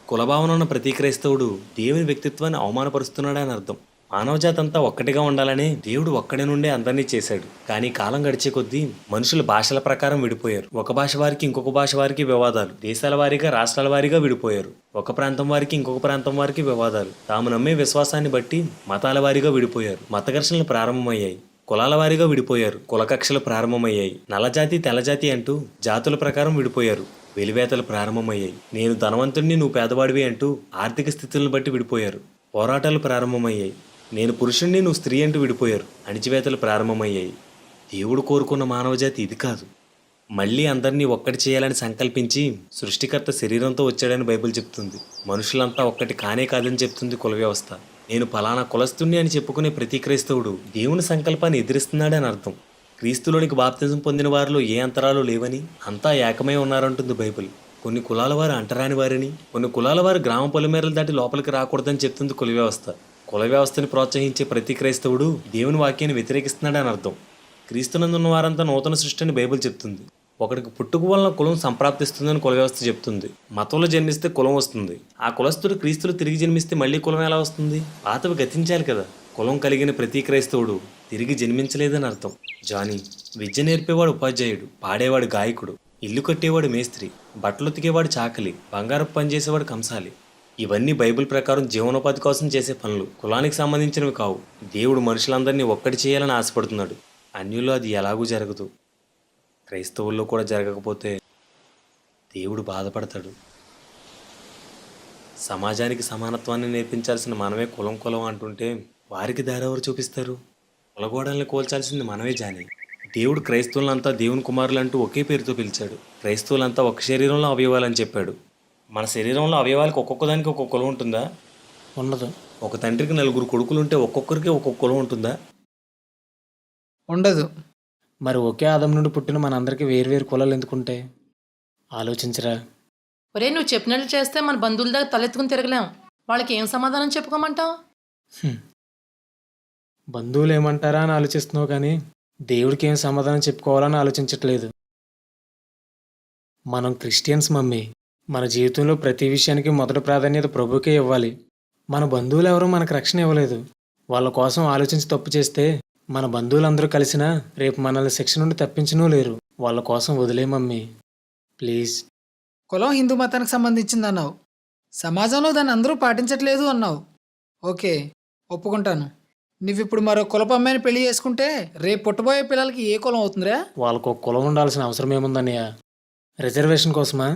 కులభావన ఉన్న ప్రతి క్రైస్తవుడు దేవుని వ్యక్తిత్వాన్ని అవమానపరుస్తున్నాడని అర్థం. మానవజాతి అంతా ఒక్కటిగా ఉండాలని దేవుడు ఒక్కడి నుండే అందరినీ చేశాడు. కానీ కాలం గడిచే కొద్దీ మనుషులు భాషల ప్రకారం విడిపోయారు. ఒక భాష వారికి ఇంకొక భాష వారికి వివాదాలు, దేశాల వారీగా రాష్ట్రాల వారీగా విడిపోయారు. ఒక ప్రాంతం వారికి ఇంకొక ప్రాంతం వారికి వివాదాలు, తాము నమ్మే విశ్వాసాన్ని బట్టి మతాల వారీగా విడిపోయారు. మత ఘర్షణలు ప్రారంభమయ్యాయి. కులాల వారీగా విడిపోయారు. కులకక్షలు ప్రారంభమయ్యాయి. నల్లజాతి తెల్లజాతి అంటూ జాతుల ప్రకారం విడిపోయారు. వెలివేతలు ప్రారంభమయ్యాయి. నేను ధనవంతుడిని, నువ్వు పేదవాడివి అంటూ ఆర్థిక స్థితులను బట్టి విడిపోయారు. పోరాటాలు ప్రారంభమయ్యాయి. నేను పురుషుణ్ణి, నువ్వు స్త్రీ అంటూ విడిపోయారు. అణిచివేతలు ప్రారంభమయ్యాయి. దేవుడు కోరుకున్న మానవజాతి ఇది కాదు. మళ్ళీ అందరినీ ఒక్కటి చేయాలని సంకల్పించి సృష్టికర్త శరీరంతో వచ్చాడని బైబిల్ చెప్తుంది. మనుషులంతా ఒక్కటి కానే కాదని చెప్తుంది కుల వ్యవస్థ. నేను ఫలానా కులస్తుణ్ణి అని చెప్పుకునే ప్రతి క్రైస్తవుడు దేవుని సంకల్పాన్ని ఎదిరిస్తున్నాడని అర్థం. క్రీస్తులోనికి బాప్తిజం పొందిన వారిలో ఏ అంతరాలు లేవని, అంతా ఏకమై ఉన్నారంటుంది బైబిల్. కొన్ని కులాల వారు అంటరాని వారిని, కొన్ని కులాల వారు గ్రామ పొలిమేరలు దాటి లోపలికి రాకూడదని చెప్తుంది కుల వ్యవస్థ. కుల వ్యవస్థని ప్రోత్సహించే ప్రతి క్రైస్తవుడు దేవుని వాక్యాన్ని వ్యతిరేకిస్తున్నాడని అర్థం. క్రీస్తునందున్న వారంతా నూతన సృష్టి అని బైబిల్ చెప్తుంది. ఒకడికి పుట్టుక వలన కులం సంప్రాప్తిస్తుందని కుల వ్యవస్థ చెప్తుంది. మతంలో జన్మిస్తే కులం వస్తుంది. ఆ కులస్తుడు క్రీస్తులు తిరిగి జన్మిస్తే మళ్ళీ కులం ఎలా వస్తుంది? పాతవి గతించాలి కదా. కులం కలిగిన ప్రతి క్రైస్తవుడు తిరిగి జన్మించలేదని అర్థం. జానీ విద్య నేర్పేవాడు ఉపాధ్యాయుడు, పాడేవాడు గాయకుడు, ఇల్లు కట్టేవాడు మేస్త్రి, బట్టలు ఉతికేవాడు చాకలి, బంగారపు పని చేసేవాడు కంసాలి. ఇవన్నీ బైబిల్ ప్రకారం జీవనోపాధి కోసం చేసే పనులు, కులానికి సంబంధించినవి కావు. దేవుడు మనుషులందరినీ ఒక్కటి చేయాలని ఆశపడుతున్నాడు. అన్యుల్లో అది ఎలాగూ జరగదు. క్రైస్తవుల్లో కూడా జరగకపోతే దేవుడు బాధపడతాడు. సమాజానికి సమానత్వాన్ని నేర్పించాల్సిన మనమే కులం కులం అంటుంటే వారికి దారెవరు చూపిస్తారు? కులగోడల్ని కోల్చాల్సింది మనమే జాని. దేవుడు క్రైస్తవులంతా దేవుని కుమారులు అంటూ ఒకే పేరుతో పిలిచాడు. క్రైస్తవులంతా ఒక శరీరంలో అవయవాలని చెప్పాడు. మన శరీరంలో అవయవాలకు ఒక్కొక్కదానికి ఒక్కొక్క కులం ఉంటుందా? ఉండదు. ఒక తండ్రికి 4 కొడుకులు ఉంటే ఒక్కొక్కరికి ఒక్కొక్క కులం ఉంటుందా? ఉండదు. మరి ఒకే ఆదం నుండి పుట్టిన మనందరికీ వేరువేరు కులాలు ఎందుకుంటాయి? ఆలోచించరా. ఒరే, నువ్వు చెప్పినట్లు చేస్తే మన బంధువుల దగ్గర తలెత్తుకుని తిరగలేం. వాళ్ళకి ఏం సమాధానం చెప్పుకోమంటావు? బంధువులు ఏమంటారా అని ఆలోచిస్తున్నావు, కానీ దేవుడికి ఏం సమాధానం చెప్పుకోవాలని ఆలోచించట్లేదు. మనం క్రిస్టియన్స్ మమ్మీ. మన జీవితంలో ప్రతి విషయానికి మొదటి ప్రాధాన్యత ప్రభుకే ఇవ్వాలి. మన బంధువులు ఎవరూ మనకు రక్షణ ఇవ్వలేదు. వాళ్ళ కోసం ఆలోచించి తప్పు చేస్తే మన బంధువులందరూ కలిసినా రేపు మనల్ని శిక్ష నుండి తప్పించనూ లేరు. వాళ్ళ కోసం వదిలే మమ్మీ, ప్లీజ్. కులం హిందూ మతానికి సంబంధించింది అన్నావు, సమాజంలో దాన్ని అందరూ పాటించట్లేదు అన్నావు. ఓకే, ఒప్పుకుంటాను. నువ్విప్పుడు మరో కులపు అమ్మాయిని పెళ్లి చేసుకుంటే రేపు పుట్టబోయే పిల్లలకి ఏ కులం అవుతుందిరా? వాళ్ళకు ఒక కులం ఉండాల్సిన అవసరం ఏముందన్నయ్య? రిజర్వేషన్ కోసమా?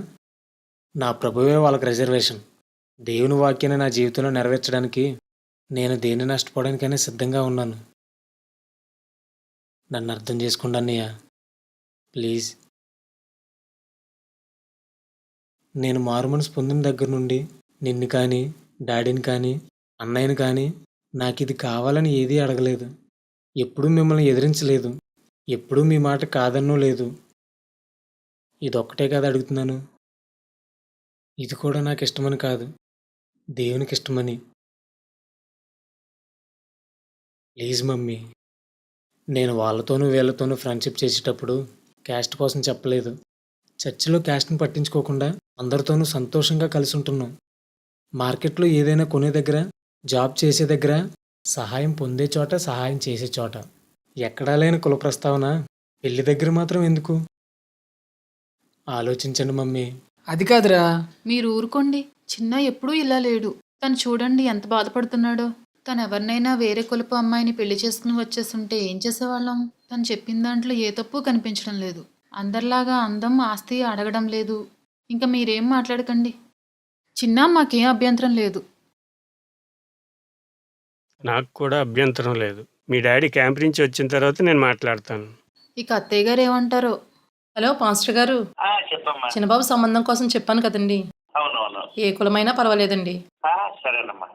నా ప్రభువే వాళ్ళకి రిజర్వేషన్. దేవుని వాక్యాన్ని నా జీవితంలో నెరవేర్చడానికి నేను దేన్ని నష్టపోవడానికైనా సిద్ధంగా ఉన్నాను. నన్ను అర్థం చేసుకోండి అన్నయ్య, ప్లీజ్. నేను మారుమనసు పొందిన దగ్గర నుండి నిన్ను కానీ, డాడీని కానీ, అన్నయ్యని కానీ నాకు ఇది కావాలని ఏదీ అడగలేదు. ఎప్పుడూ మిమ్మల్ని ఎదిరించలేదు. ఎప్పుడూ మీ మాట కాదన్నూ లేదు. ఇదొక్కటే కదా అడుగుతున్నాను. ఇది కూడా నాకు ఇష్టమని కాదు, దేవునికి ఇష్టమని. Please mummy. నేను వాళ్ళతోనూ వీళ్ళతోనూ ఫ్రెండ్షిప్ చేసేటప్పుడు క్యాస్ట్ కోసం చెప్పలేదు. చర్చిలో క్యాస్ట్ని పట్టించుకోకుండా అందరితోనూ సంతోషంగా కలిసి ఉంటున్నాం. మార్కెట్లో ఏదైనా కొనే దగ్గర, జాబ్ చేసే దగ్గర, సహాయం పొందే చోట, సహాయం చేసే చోట ఎక్కడా లేని కుల ప్రస్తావన పెళ్లి దగ్గర మాత్రం ఎందుకు? ఆలోచించండి మమ్మీ. అది కాదురా. మీరు ఊరుకోండి. చిన్న ఎప్పుడూ ఇలా లేడు. తను చూడండి ఎంత బాధపడుతున్నాడో. తను ఎవరినైనా వేరే కులపు అమ్మాయిని పెళ్లి చేసుకుని వచ్చేస్తుంటే ఏం చేసేవాళ్ళం? తను చెప్పిన దాంట్లో ఏ తప్పు కనిపించడం లేదు. అందరిలాగా అందం, ఆస్తి అడగడం లేదు. ఇంకా మీరేం మాట్లాడకండి. చిన్న మాకేం అభ్యంతరం లేదు. నాకు కూడా అభ్యంతరం లేదు. మీ డాడీ క్యాంప్ నుంచి వచ్చిన తర్వాత నేను మాట్లాడతాను. ఇక అత్తయ్య గారు ఏమంటారో. హలో పాస్టర్ గారు, చెప్పమ్మా. చిన్నబాబు సంబంధం కోసం చెప్పాను కదండి. అవునవును. ఏ కులమైనా పర్వాలేదండి. సరేనమ్మా.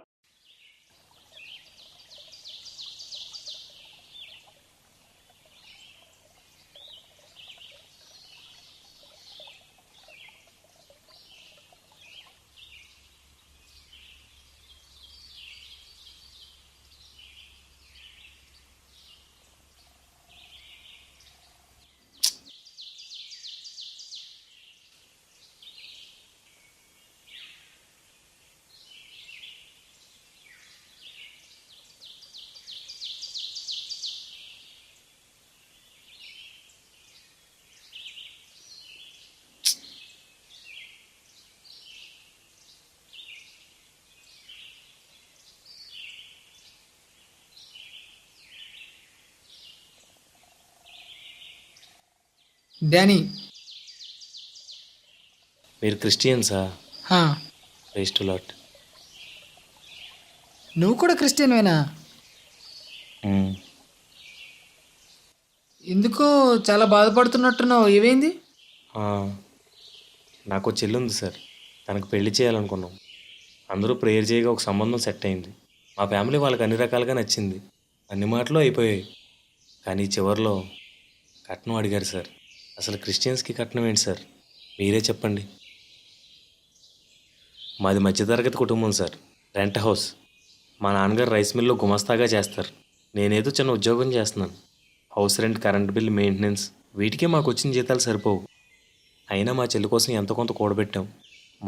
డానీ. మీరు క్రిస్టియన్సా? హా, ప్రైజ్ టు లార్డ్. నువ్వు కూడా క్రిస్టియన్వేనా? ఎందుకో చాలా బాధపడుతున్నట్టున్నావు. ఏమైంది? నాకు చెల్లి ఉంది సార్. తనకు పెళ్లి చేయాలనుకున్నాం. అందరూ ప్రేయర్ చేయగా ఒక సంబంధం సెట్ అయింది. మా ఫ్యామిలీ వాళ్ళకి అన్ని రకాలుగా నచ్చింది. అన్ని మాటలు అయిపోయాయి. కానీ చివరిలో కట్నం అడిగారు సార్. అసలు క్రిస్టియన్స్కి కట్నం ఏంటి సార్? మీరే చెప్పండి. మాది మధ్యతరగతి కుటుంబం సార్. Rent house. మా నాన్నగారు రైస్ మిల్లో గుమస్తాగా చేస్తారు. నేనేదో చిన్న ఉద్యోగం చేస్తున్నాను. House rent, current bill, maintenance వీటికే మాకు వచ్చిన జీతాలు సరిపోవు. అయినా మా చెల్లి కోసం ఎంత కొంత కూడబెట్టాం.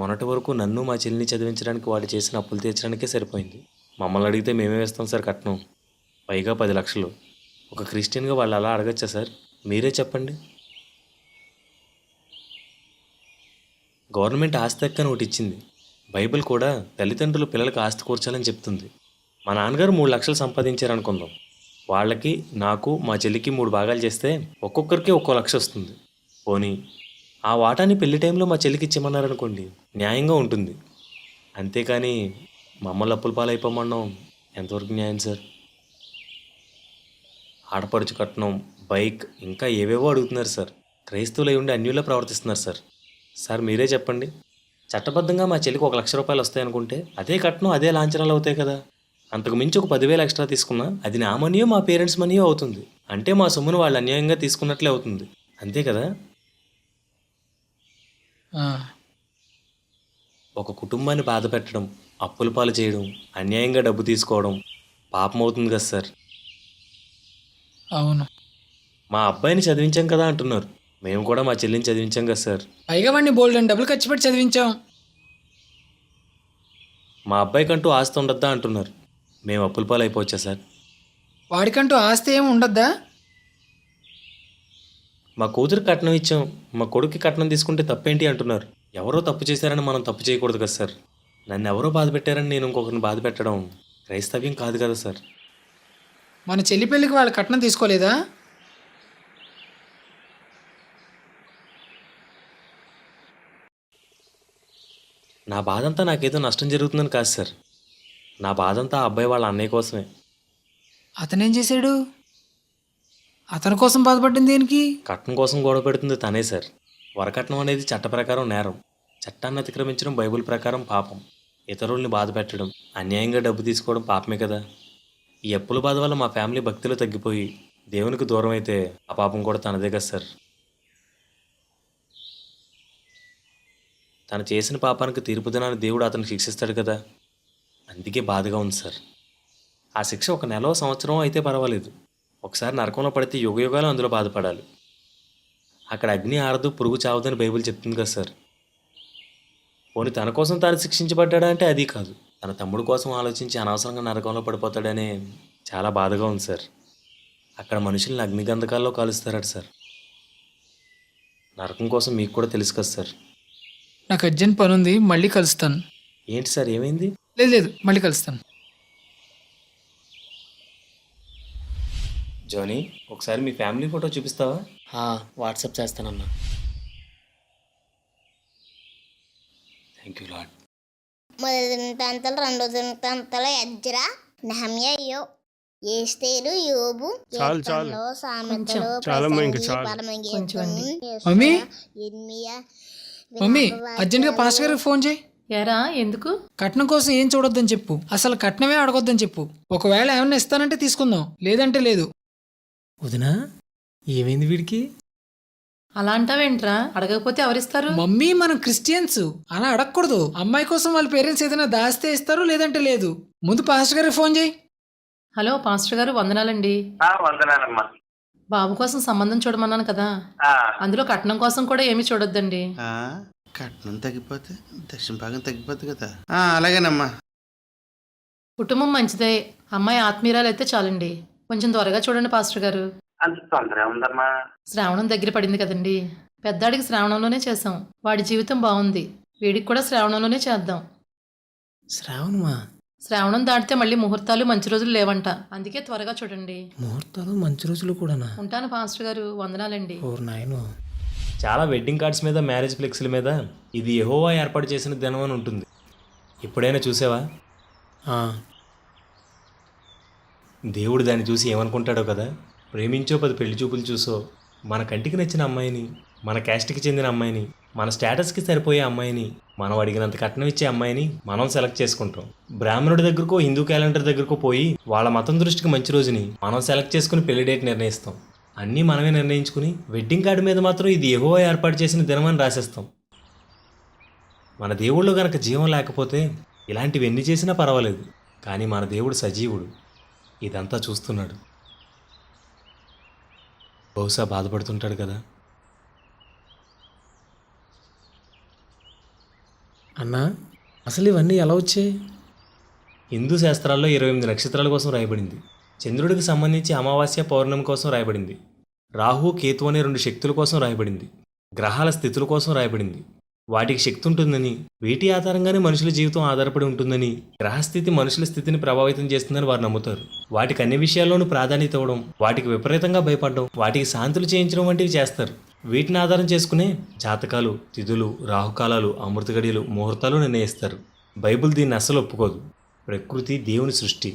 మొన్నటి వరకు నన్ను మా చెల్లిని చదివించడానికి వాళ్ళు చేసిన అప్పులు తీర్చడానికే సరిపోయింది. మమ్మల్ని అడిగితే మేమే వేస్తాం సార్ కట్నం. పైగా 10 లక్షలు. ఒక క్రిస్టియన్గా వాళ్ళు అలా అడగచ్చా సార్? మీరే చెప్పండి. గవర్నమెంట్ ఆస్తి హక్కు అని ఒకటి ఇచ్చింది. బైబిల్ కూడా తల్లిదండ్రులు పిల్లలకు ఆస్తి కూర్చాలని చెప్తుంది. మా నాన్నగారు 3 లక్షలు సంపాదించారనుకుందాం. వాళ్ళకి, నాకు, మా చెల్లికి 3 భాగాలు చేస్తే ఒక్కొక్కరికి 1 లక్ష వస్తుంది. పోనీ ఆ వాటాని పెళ్లి టైంలో మా చెల్లికి ఇచ్చేమన్నారనుకోండి, న్యాయంగా ఉంటుంది. అంతేకాని మమ్మల్ని అప్పుల పాలైపోమన్నాం ఎంతవరకు న్యాయం సార్? ఆడపడుచు కట్నం, బైక్, ఇంకా ఏవేవో అడుగుతున్నారు సార్. క్రైస్తవులు అయి ఉండి అన్యుల్లా ప్రవర్తిస్తున్నారు సార్. సార్ మీరే చెప్పండి. చట్టబద్ధంగా మా చెల్లికి 1 లక్ష రూపాయలు వస్తాయనుకుంటే అదే కట్నం, అదే లాంఛనాలు అవుతాయి కదా. అంతకు మించి ఒక 10,000 ఎక్స్ట్రా తీసుకున్నా అది నా మనీయో మా పేరెంట్స్ మనీయో అవుతుంది. అంటే మా సొమ్మును వాళ్ళు అన్యాయంగా తీసుకున్నట్లే అవుతుంది. అంతే కదా? ఒక కుటుంబాన్ని బాధ పెట్టడం, అప్పుల పాలు చేయడం, అన్యాయంగా డబ్బు తీసుకోవడం పాపం అవుతుంది కదా సార్? అవును. మా అబ్బాయిని చదివించాం కదా అంటున్నారు. మేము కూడా మా చెల్లిని చదివించాం కదా సార్. పైగా వాడిని బోల్డ్ అని డబ్బులు ఖర్చు పెట్టి చదివించాం. మా అబ్బాయికంటూ ఆస్తి ఉండద్దా అంటున్నారు. మేము అప్పుల పాలు అయిపోవచ్చా సార్? వాడికంటూ ఆస్తి ఏమి ఉండద్దా? మా కూతురు కట్నం ఇచ్చాం, మా కొడుక్కి కట్నం తీసుకుంటే తప్పేంటి అంటున్నారు. ఎవరో తప్పు చేశారని మనం తప్పు చేయకూడదు కదా సార్. నన్ను ఎవరో బాధ పెట్టారని నేను ఇంకొకరిని బాధ పెట్టడం క్రైస్తవ్యం కాదు కదా సార్. మన చెల్లి పెళ్ళికి వాళ్ళ కట్నం తీసుకోలేదా? నా బాధంతా నాకేదో నష్టం జరుగుతుందని కాదు సార్. నా బాధంతా ఆ అబ్బాయి వాళ్ళ అన్నయ్య కోసమే. అతనేం చేశాడు? అతని కోసం బాధపడ్డింది దేనికి? కట్నం కోసం గొడవ పెడుతుంది తనే సార్. వరకట్నం అనేది చట్ట ప్రకారం నేరం. చట్టాన్ని అతిక్రమించడం బైబిల్ ప్రకారం పాపం. ఇతరుల్ని బాధ పెట్టడం, అన్యాయంగా డబ్బు తీసుకోవడం పాపమే కదా. ఈ అప్పుల బాధ వల్ల మా ఫ్యామిలీ భక్తిలో తగ్గిపోయి దేవునికి దూరం అయితే ఆ పాపం కూడా తనదే కదా సార్. తను చేసిన పాపానికి తీర్పు దినాన్ని దేవుడు అతను శిక్షిస్తాడు కదా. అందుకే బాధగా ఉంది సార్. ఆ శిక్ష 1 నెల సంవత్సరం అయితే పర్వాలేదు. ఒకసారి నరకంలో పడితే యుగయుగాలు అందులో బాధపడాలి. అక్కడ అగ్ని ఆరదు, పురుగు చావదని బైబిల్ చెప్తుంది కదా సార్. పోనీ తన కోసం తాను శిక్షించబడ్డా అంటే అది కాదు, తన తమ్ముడు కోసం ఆలోచించి అనవసరంగా నరకంలో పడిపోతాడనే చాలా బాధగా ఉంది సార్. అక్కడ మనుషుల్ని అగ్నిగంధకాల్లో కాలుస్తారట సార్. నరకం కోసం మీకు కూడా తెలుసు కదా సార్. నాకు అర్జెంట్ పని ఉంది, మళ్ళీ కలుస్తాను. ఏంటి సార్, ఏమైంది? లేదు మళ్ళీ కలుస్తాను. జోనీ, ఒకసారి మీ ఫ్యామిలీ ఫోటో చూపిస్తావా? వాట్సాప్ చేస్తానన్నా. Thank you Lord. మొదటి తంతలు, రెండో తంతలు ఎజ్రా, నెహమ్యా, ఏస్తేరు, యోబు, చాలు. కీర్తనలు, సామెతలు, చాలమ్మా, ఇంక ప్రసంగి, చాలు. పరమగీతం, మమ్మీ? ఇర్మియా, మమ్మీ, అర్జెంట్గా పాస్టర్ గారికి ఫోన్ చేయి. ఎరా ఎందుకు? కట్నం కోసం ఏం చూడొద్దని చెప్పు. అసలు కట్నమే అడగొద్దని చెప్పు. ఒకవేళ ఏమన్నా ఇస్తానంటే తీసుకుందాం, లేదంటే లేదు. వదినా, ఏమైంది వీడికి? అలా అంటావేంట్రా? అడగకపోతే ఎవరిస్తారు? మమ్మీ, మనం క్రిస్టియన్స్, అలా అడగకూడదు. అమ్మాయి కోసం వాళ్ళ పేరెంట్స్ ఏదైనా దాస్తే ఇస్తారు, లేదంటే లేదు. ముందు పాస్టర్ గారికి ఫోన్ చేయి. హలో పాస్టర్ గారు, వందనాలండి. వందనాలమ్మా. బాబు కోసం సంబంధం చూడమన్నాను కదా, అందులో కట్నం కోసం కూడా ఏమీ చూడొద్దండి. కట్నం తగ్గిపోతే దక్షిణ భాగం తగ్గిపోద్ది కదా. అలాగేనమ్మా. కుటుంబం మంచిదే, అమ్మాయి ఆత్మీయురాలు అయితే చాలండి. కొంచెం త్వరగా చూడండి పాస్టర్ గారు. అంత తొందర ఉందమ్మా. శ్రావణం దగ్గర పడింది కదండి. పెద్దాడికి శ్రావణంలోనే చేసాం, వాడి జీవితం బాగుంది. వీడికి కూడా శ్రావణంలోనే చేద్దాం. శ్రావణమా? శ్రావణం దాటితే మళ్ళీ ముహూర్తాలు మంచి రోజులు లేవంట, అందుకే త్వరగా చూడండి. ముహూర్తాలు మంచి రోజులు కూడానా? ఉంటాను పాస్టర్ గారు, వందనాలండి. ఓర్ నాయనో. చాలా వెడ్డింగ్ కార్డ్స్ మీద, మ్యారేజ్ ఫ్లెక్స్ల మీద ఇది యెహోవా ఏర్పాటు చేసిన దినం అని ఉంటుంది. ఎప్పుడైనా చూసావా? దేవుడు దాన్ని చూసి ఏమనుకుంటాడో కదా. ప్రేమించో 10 పెళ్లి చూపులు చూసో మన కంటికి నచ్చిన అమ్మాయిని, మన క్యాస్ట్కి చెందిన అమ్మాయిని, మన స్టేటస్కి సరిపోయే అమ్మాయిని, మనం అడిగినంత కట్నం ఇచ్చే అమ్మాయిని మనం సెలెక్ట్ చేసుకుంటాం. బ్రాహ్మణుడి దగ్గరకో, హిందూ క్యాలెండర్ దగ్గరకో పోయి వాళ్ళ మతం దృష్టికి మంచి రోజుని మనం సెలెక్ట్ చేసుకుని పెళ్లి డేట్ నిర్ణయిస్తాం. అన్నీ మనమే నిర్ణయించుకుని వెడ్డింగ్ కార్డు మీద మాత్రం ఇది యెహోవా ఏర్పాటు చేసిన దినమని రాసేస్తాం. మన దేవుళ్ళు గనక జీవం లేకపోతే ఇలాంటివి ఎన్ని చేసినా పర్వాలేదు, కానీ మన దేవుడు సజీవుడు, ఇదంతా చూస్తున్నాడు. బహుశా బాధపడుతుంటాడు కదా. అన్నా, అసలు ఇవన్నీ ఎలా వచ్చాయి? హిందూ శాస్త్రాల్లో 28 నక్షత్రాల కోసం రాయబడింది. చంద్రుడికి సంబంధించి అమావాస్య, పౌర్ణమి కోసం రాయబడింది. రాహు, కేతు అనే 2 శక్తుల కోసం రాయబడింది. గ్రహాల స్థితుల కోసం రాయబడింది. వాటికి శక్తి ఉంటుందని, వీటి ఆధారంగానే మనుషుల జీవితం ఆధారపడి ఉంటుందని, గ్రహస్థితి మనుషుల స్థితిని ప్రభావితం చేస్తుందని వారు నమ్ముతారు. వాటికి అన్ని విషయాల్లోనూ ప్రాధాన్యత ఇవ్వడం, వాటికి విపరీతంగా భయపడడం, వాటికి శాంతులు చేయించడం వంటివి చేస్తారు. వీటిని ఆధారం చేసుకునే జాతకాలు, తిథులు, రాహుకాలాలు, అమృత గడియలు, ముహూర్తాలు నిర్ణయిస్తారు. బైబిల్ దీన్ని అస్సలు ఒప్పుకోదు. ప్రకృతి దేవుని సృష్టి.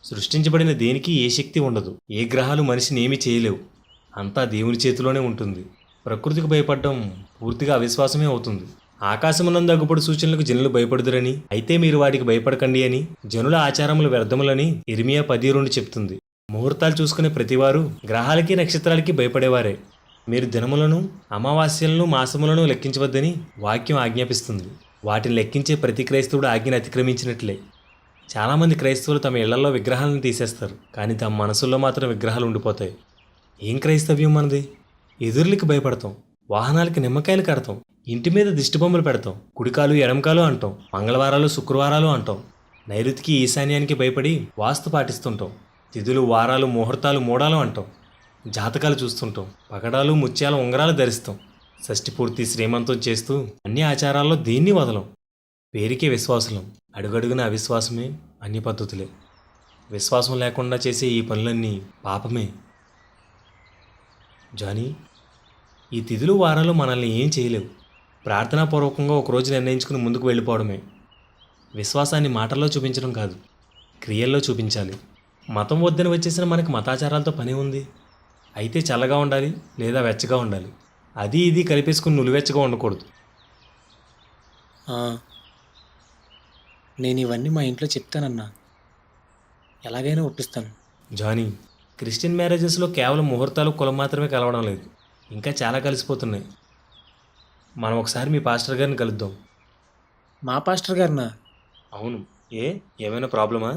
సృష్టించబడిన దేనికి ఏ శక్తి ఉండదు. ఏ గ్రహాలు మనిషిని ఏమీ చేయలేవు. అంతా దేవుని చేతిలోనే ఉంటుంది. ప్రకృతికి భయపడడం పూర్తిగా అవిశ్వాసమే అవుతుంది. ఆకాశమునందు అగ్గుపడు సూచనలకు జనులు భయపడుదురని, అయితే మీరు వాటికి భయపడకండి అని, జనుల ఆచారములు వ్యర్థములని ఇర్మియా 10:2 చెప్తుంది. ముహూర్తాలు చూసుకునే ప్రతివారు గ్రహాలకి, నక్షత్రాలకి భయపడేవారే. మీరు దినములను, అమావాస్యలను, మాసములను లెక్కించవద్దని వాక్యం ఆజ్ఞాపిస్తుంది. వాటిని లెక్కించే ప్రతి క్రైస్తవుడు ఆజ్ఞను అతిక్రమించినట్లే. చాలామంది క్రైస్తవులు తమ ఇళ్లలో విగ్రహాలను తీసేస్తారు, కానీ తమ మనసుల్లో మాత్రం విగ్రహాలు ఉండిపోతాయి. ఏం క్రైస్తవ్యం మనది? ఎదురులకి భయపడతాం, వాహనాలకి నిమ్మకాయలు కడతాం, ఇంటి మీద దిష్టిబొమ్మలు పెడతాం, కుడికాలు ఎడంకాలు అంటాం, మంగళవారాలు శుక్రవారాలు అంటాం, నైరుతికి ఈశాన్యానికి భయపడి వాస్తు పాటిస్తుంటాం, తిథులు వారాలు ముహూర్తాలు మూడాలు అంటాం, జాతకాలు చూస్తుంటాం, పగడాలు ముత్యాల ఉంగరాలు ధరిస్తాం, షష్ఠి పూర్తి శ్రీమంతం చేస్తూ అన్ని ఆచారాల్లో దేన్ని వదలం. పేరుకే విశ్వాసులం, అడుగడుగున అవిశ్వాసమే, అన్ని పద్ధతులే. విశ్వాసం లేకుండా చేసే ఈ పనులన్నీ పాపమే. జానీ, ఈ తిథులు వారాలు మనల్ని ఏం చేయలేవు. ప్రార్థనాపూర్వకంగా ఒకరోజు నిర్ణయించుకుని ముందుకు వెళ్ళిపోవడమే. విశ్వాసాన్ని మాటల్లో చూపించడం కాదు, క్రియల్లో చూపించాలి. మతం వద్దని వచ్చేసిన మనకి మతాచారాలతో పని ఉంది. అయితే చల్లగా ఉండాలి లేదా వెచ్చగా ఉండాలి. అది ఇది కలిపేసుకుని నులివెచ్చగా ఉండకూడదు. ఆ, నేను ఇవన్నీ మా ఇంట్లో చెప్తానన్నా, ఎలాగైనా ఒప్పిస్తాను. జానీ, క్రిస్టియన్ మ్యారేజెస్లో కేవలం ముహూర్తాలు కులం మాత్రమే కలవడం లేదు, ఇంకా చాలా కలిసిపోతున్నాయి. మనం ఒకసారి మీ పాస్టర్ గారిని కలుద్దాం. మా పాస్టర్ గారినా? అవును. ఏమైనా ప్రాబ్లమా?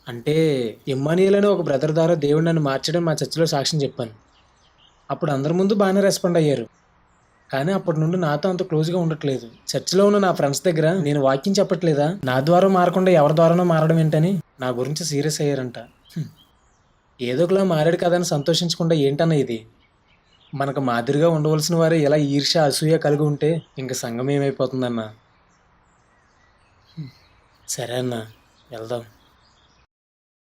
అంటే ఇమ్మానియల్ అని ఒక బ్రదర్ ద్వారా దేవుడు నన్ను మార్చడం మా చర్చిలో సాక్ష్యం చెప్పాను. అప్పుడు అందరి ముందు బాగానే రెస్పాండ్ అయ్యారు. కానీ అప్పటి నుండి నాతో అంత క్లోజ్గా ఉండట్లేదు. చర్చిలో ఉన్న నా ఫ్రెండ్స్ దగ్గర నేను వాక్యం చెప్పట్లేదా, నా ద్వారా మారకుండా ఎవరి ద్వారానో మారడం ఏంటని నా గురించి సీరియస్ అయ్యారంట. ఏదో ఒకలా మారాడు కదా అని సంతోషించకుండా ఏంటన్నా ఇది? మనకు మాదిరిగా ఉండవలసిన వారే ఇలా ఈర్ష్య అసూయ కలిగి ఉంటే ఇంక సంఘం ఏమైపోతుందన్నా. సరే అన్నా, వెళ్దాం.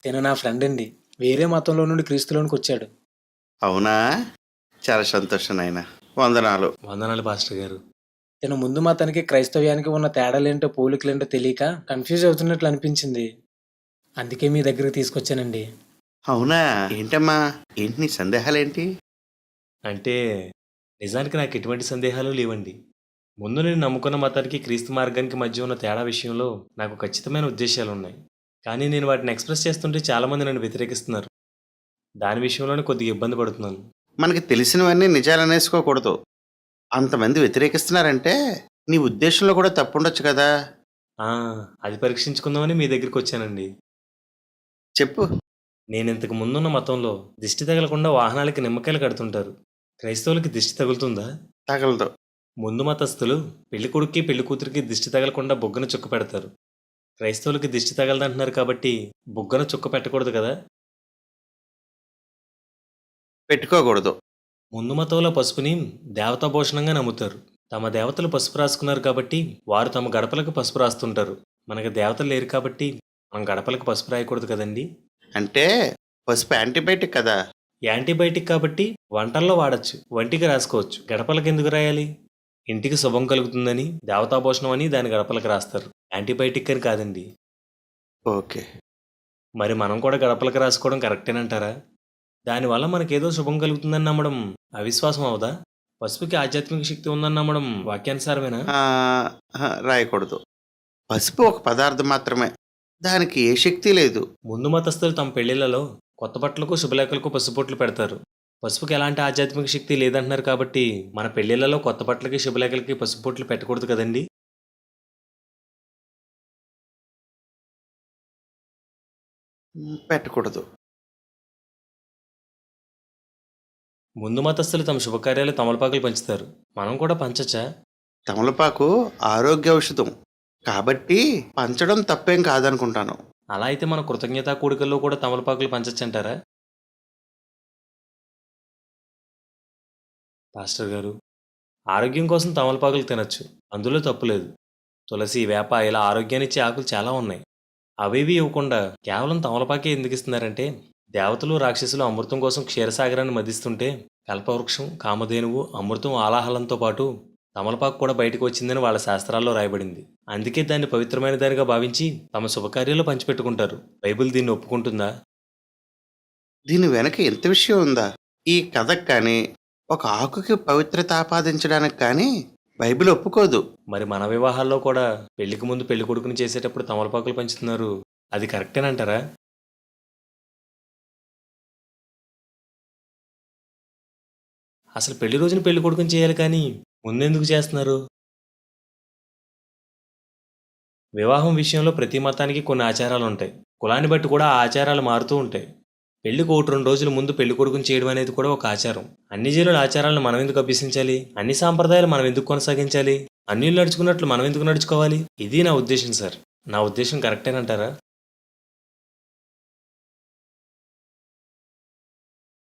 తిన నా ఫ్రెండ్ అండి, వేరే మతంలో నుండి క్రీస్తులోనికి వచ్చాడు. అవునా? చాలా సంతోషం నాయన. వందనాలు. వందనాలు పాస్టర్ గారు. తిన ముందు మతానికి క్రైస్తవ్యానికి ఉన్న తేడాలేంటో పోలికలేంటో తెలియక కన్ఫ్యూజ్ అవుతున్నట్లు అనిపించింది. అందుకే మీ దగ్గరికి తీసుకొచ్చానండి. అవునా? ఏంటమ్మా, ఏంటి నీ సందేహాలేంటి? అంటే నిజానికి నాకు ఎటువంటి సందేహాలు లేవండి. ముందు నేను నమ్ముకున్న మతానికి క్రీస్తు మార్గానికి మధ్య ఉన్న తేడా విషయంలో నాకు ఖచ్చితమైన ఉద్దేశాలు ఉన్నాయి. కానీ నేను వాటిని ఎక్స్ప్రెస్ చేస్తుంటే చాలామంది నన్ను వ్యతిరేకిస్తున్నారు. దాని విషయంలోనే కొద్దిగా ఇబ్బంది పడుతున్నాను. మనకి తెలిసినవన్నీ నిజాలు అనేసుకోకూడదు. అంతమంది వ్యతిరేకిస్తున్నారంటే నీ ఉద్దేశంలో కూడా తప్పుండొచ్చు కదా. అది పరీక్షించుకుందామని మీ దగ్గరికి వచ్చానండి. చెప్పు. నేను ఇంతకు ముందున్న మతంలో దిష్టి తగలకుండా వాహనాలకి నిమ్మకాయలు కడుతుంటారు. క్రైస్తవులకి దిష్టి తగులుతుందా? తగలదు. ముందు మతస్థులు పెళ్లి కొడుక్కి పెళ్లి కూతురికి దిష్టి తగలకుండా బొగ్గన చుక్క పెడతారు. క్రైస్తవులకి దిష్టి తగలదంటున్నారు కాబట్టి బొగ్గన చుక్క పెట్టకూడదు కదా? పెట్టుకోకూడదు. ముందు మతంలో పసుపుని దేవతాభూషణంగా నమ్ముతారు. తమ దేవతలు పసుపు రాసుకున్నారు కాబట్టి వారు తమ గడపలకు పసుపు రాస్తుంటారు. మనకు దేవతలు లేరు కాబట్టి మనం గడపలకు పసుపు రాయకూడదు కదండి. అంటే పసుపు యాంటీబయాటిక్ కదా. యాంటీబయాటిక్ కాబట్టి వంటల్లో వాడచ్చు, వంటికి రాసుకోవచ్చు. గడపలకు ఎందుకు రాయాలి? ఇంటికి శుభం కలుగుతుందని, దేవతాభూషణం అని దాని గడపలకు రాస్తారు, యాంటీబయాటిక్ అని కాదండి. ఓకే. మరి మనం కూడా గడపలకు రాసుకోవడం కరెక్టేనంటారా? దానివల్ల మనకేదో శుభం కలుగుతుందని నమ్మడం అవిశ్వాసం అవుదా? పసుపుకి ఆధ్యాత్మిక శక్తి ఉందని నమ్మడం వాక్యానుసారమేనా? రాయకూడదు. పసుపు ఒక పదార్థం మాత్రమే, దానికి ఏ శక్తి లేదు. ముందు మతస్థులు తమ పెళ్లిళ్లలో కొత్త బట్టలకు శుభలేఖలకు పసుపొట్లు పెడతారు. పసుపుకి ఎలాంటి ఆధ్యాత్మిక శక్తి లేదంటున్నారు కాబట్టి మన పెళ్లిళ్లలో కొత్త బట్టలకి శుభలేఖలకి పసుపొట్లు పెట్టకూడదు కదండి. పెట్టకూడదు. ముందు మతస్థులు తమ శుభకార్యాలు తమలపాకులు పంచుతారు. మనం కూడా పంచచ్చా? తమలపాకు ఆరోగ్య ఔషధం కాబట్టి పంచడం తప్పేం కాదనుకుంటాను. అలా అయితే మన కృతజ్ఞతా కూడికల్లో కూడా తమలపాకులు పంచచ్చంటారా? పాస్టర్ గారు, ఆరోగ్యం కోసం తమలపాకులు తినచ్చు, అందులో తప్పులేదు. తులసి, వేప ఇలా ఆరోగ్యాన్నిచ్చే ఆకులు చాలా ఉన్నాయి. అవేవి ఇవ్వకుండా కేవలం తమలపాకే ఎందుకు ఇస్తున్నారంటే, దేవతలు రాక్షసులు అమృతం కోసం క్షీరసాగరాన్ని మదిస్తుంటే కల్పవృక్షం, కామధేనువు, అమృతం, ఆలాహలంతో పాటు తమలపాకు కూడా బయటకు వచ్చిందని వాళ్ళ శాస్త్రాల్లో రాయబడింది. అందుకే దాన్ని పవిత్రమైన దానిగా భావించి తమ శుభకార్యాలు పంచిపెట్టుకుంటారు. బైబిల్ దీన్ని ఒప్పుకుంటుందా? దీని వెనక ఎంత విషయం ఉందా? ఈ కథకు కానీ ఒక ఆకుకి పవిత్రత ఆపాదించడానికి కానీ బైబిల్ ఒప్పుకోదు. మరి మన వివాహాల్లో కూడా పెళ్లికి ముందు పెళ్లి కొడుకుని చేసేటప్పుడు తమలపాకులు పంచుతున్నారు, అది కరెక్టేనంటారా? అసలు పెళ్లి రోజున పెళ్లి కొడుకుని చేయాలి కానీ ముందెందుకు చేస్తున్నారు? వివాహం విషయంలో ప్రతి మతానికి కొన్ని ఆచారాలు ఉంటాయి. కులాన్ని బట్టి కూడా ఆ ఆచారాలు మారుతూ ఉంటాయి. పెళ్లికి 1-2 రోజుల ముందు పెళ్లి కొడుకుని చేయడం అనేది కూడా ఒక ఆచారం. అన్ని జీవుల ఆచారాలను మనం ఎందుకు అభ్యసించాలి? అన్ని సాంప్రదాయాలు మనం ఎందుకు కొనసాగించాలి? అన్యులు నడుచుకున్నట్లు మనం ఎందుకు నడుచుకోవాలి? ఇది నా ఉద్దేశం సార్. నా ఉద్దేశం కరెక్టేనంటారా?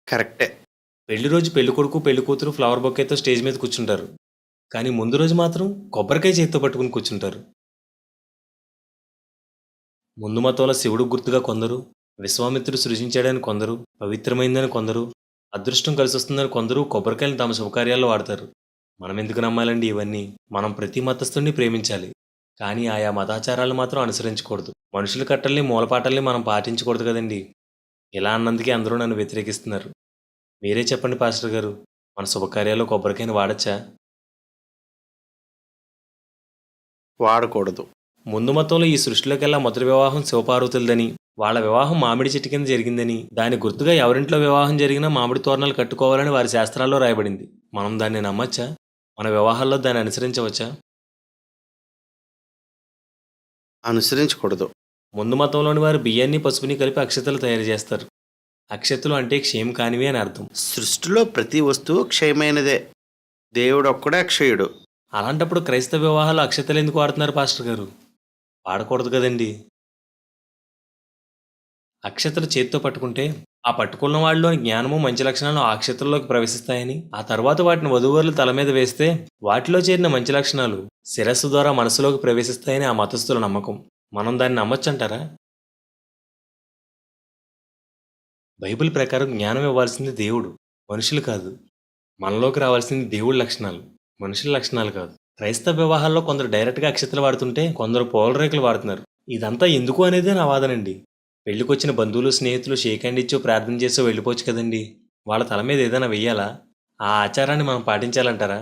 కరెక్టే. పెళ్లి రోజు పెళ్లి కొడుకు పెళ్లి కూతురు ఫ్లవర్ బొకేతో స్టేజ్ మీద కూర్చుంటారు. కానీ ముందు రోజు మాత్రం కొబ్బరికాయ చేతితో పట్టుకుని కూర్చుంటారు. ముందు మతంలో శివుడు గుర్తుగా కొందరు, విశ్వామిత్రుడు సృజించాడని కొందరు, పవిత్రమైందని కొందరు, అదృష్టం కలిసి వస్తుందని కొందరు కొబ్బరికాయలను తమ శుభకార్యాల్లో వాడతారు. మనం ఎందుకు నమ్మాలండి ఇవన్నీ? మనం ప్రతి మతస్థుడిని ప్రేమించాలి, కానీ ఆయా మతాచారాలు మాత్రం అనుసరించకూడదు. మనుషుల కట్టల్ని మూలపాటల్ని మనం పాటించకూడదు కదండి. ఇలా అన్నందుకే అందరూ నన్ను వ్యతిరేకిస్తున్నారు. మీరే చెప్పండి పాస్టర్ గారు, మన శుభకార్యాల్లో కొబ్బరికాయని వాడచ్చా? వాడకూడదు. ముందు మతంలో ఈ సృష్టిలోకెల్లా మొదటి వివాహం శివపార్వతులదని, వాళ్ళ వివాహం మామిడి చెట్టు కింద జరిగిందని, దాని గుర్తుగా ఎవరింట్లో వివాహం జరిగినా మామిడి తోరణాలు కట్టుకోవాలని వారి శాస్త్రాల్లో రాయబడింది. మనం దాన్ని నమ్మచ్చా? మన వివాహాల్లో దాన్ని అనుసరించవచ్చా? అనుసరించకూడదు. ముందు మతంలోని వారు బియ్యాన్ని పసుపుని కలిపి అక్షతలు తయారు చేస్తారు. అక్షతలు అంటే క్షయం కానివి అని అర్థం. సృష్టిలో ప్రతి వస్తువు క్షయమైనదే. దేవుడు ఒక్కడే అక్షయుడు. అలాంటప్పుడు క్రైస్తవ వివాహాలు అక్షతలు ఎందుకు వాడుతున్నారు పాస్టర్ గారు? వాడకూడదు కదండి. అక్షతలు చేతితో పట్టుకుంటే ఆ పట్టుకున్న వాళ్ళలోని జ్ఞానము మంచి లక్షణాలు ఆ అక్షతల్లోకి ప్రవేశిస్తాయని, ఆ తర్వాత వాటిని వధూవరులు తల మీద వేస్తే వాటిలో చేరిన మంచి లక్షణాలు శిరస్సు ద్వారా మనసులోకి ప్రవేశిస్తాయని ఆ మతస్థుల నమ్మకం. మనం దాన్ని నమ్మొచ్చంటారా? బైబిల్ ప్రకారం జ్ఞానం ఇవ్వాల్సింది దేవుడు, మనుషులు కాదు. మనలోకి రావాల్సింది దేవుడి లక్షణాలు, మనుషుల లక్షణాలు కాదు. క్రైస్తవ వివాహాల్లో కొందరు డైరెక్ట్గా అక్షతలు వాడుతుంటే కొందరు పూలరేకులు వాడుతున్నారు. ఇదంతా ఎందుకు అనేదే నా వాదనండి. పెళ్లికొచ్చిన బంధువులు స్నేహితులు షేక్ హ్యాండ్ ఇచ్చో ప్రార్థన చేసో వెళ్ళిపోవచ్చు కదండి. వాళ్ళ తల మీద ఏదైనా వెయ్యాలా? ఆ ఆచారాన్ని మనం పాటించాలంటారా?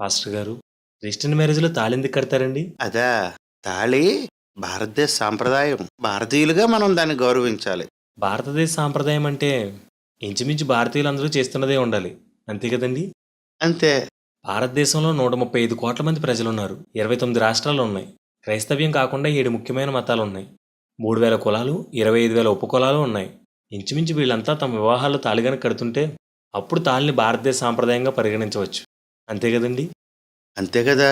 పాస్టర్ గారు, క్రిస్టియన్ మ్యారేజ్లో తాళి ఎందుకు కడతారండి? అదా, తాళి భారతదేశ సాంప్రదాయం. భారతీయులుగా మనం దాన్ని గౌరవించాలి. భారతదేశ సాంప్రదాయం అంటే ఇంచుమించు భారతీయులందరూ చేస్తున్నదే ఉండాలి, అంతే కదండి? అంతే. భారతదేశంలో 135 కోట్ల మంది ప్రజలున్నారు. 29 రాష్ట్రాలు ఉన్నాయి. క్రైస్తవ్యం కాకుండా 7 ముఖ్యమైన మతాలు ఉన్నాయి. 3000 కులాలు, 25,000 ఉపకులాలు ఉన్నాయి. ఇంచుమించు వీళ్ళంతా తమ వివాహాల్లో తాళిగానే కడుతుంటే అప్పుడు తాళిని భారతదేశ సాంప్రదాయంగా పరిగణించవచ్చు, అంతే కదండి? అంతే కదా.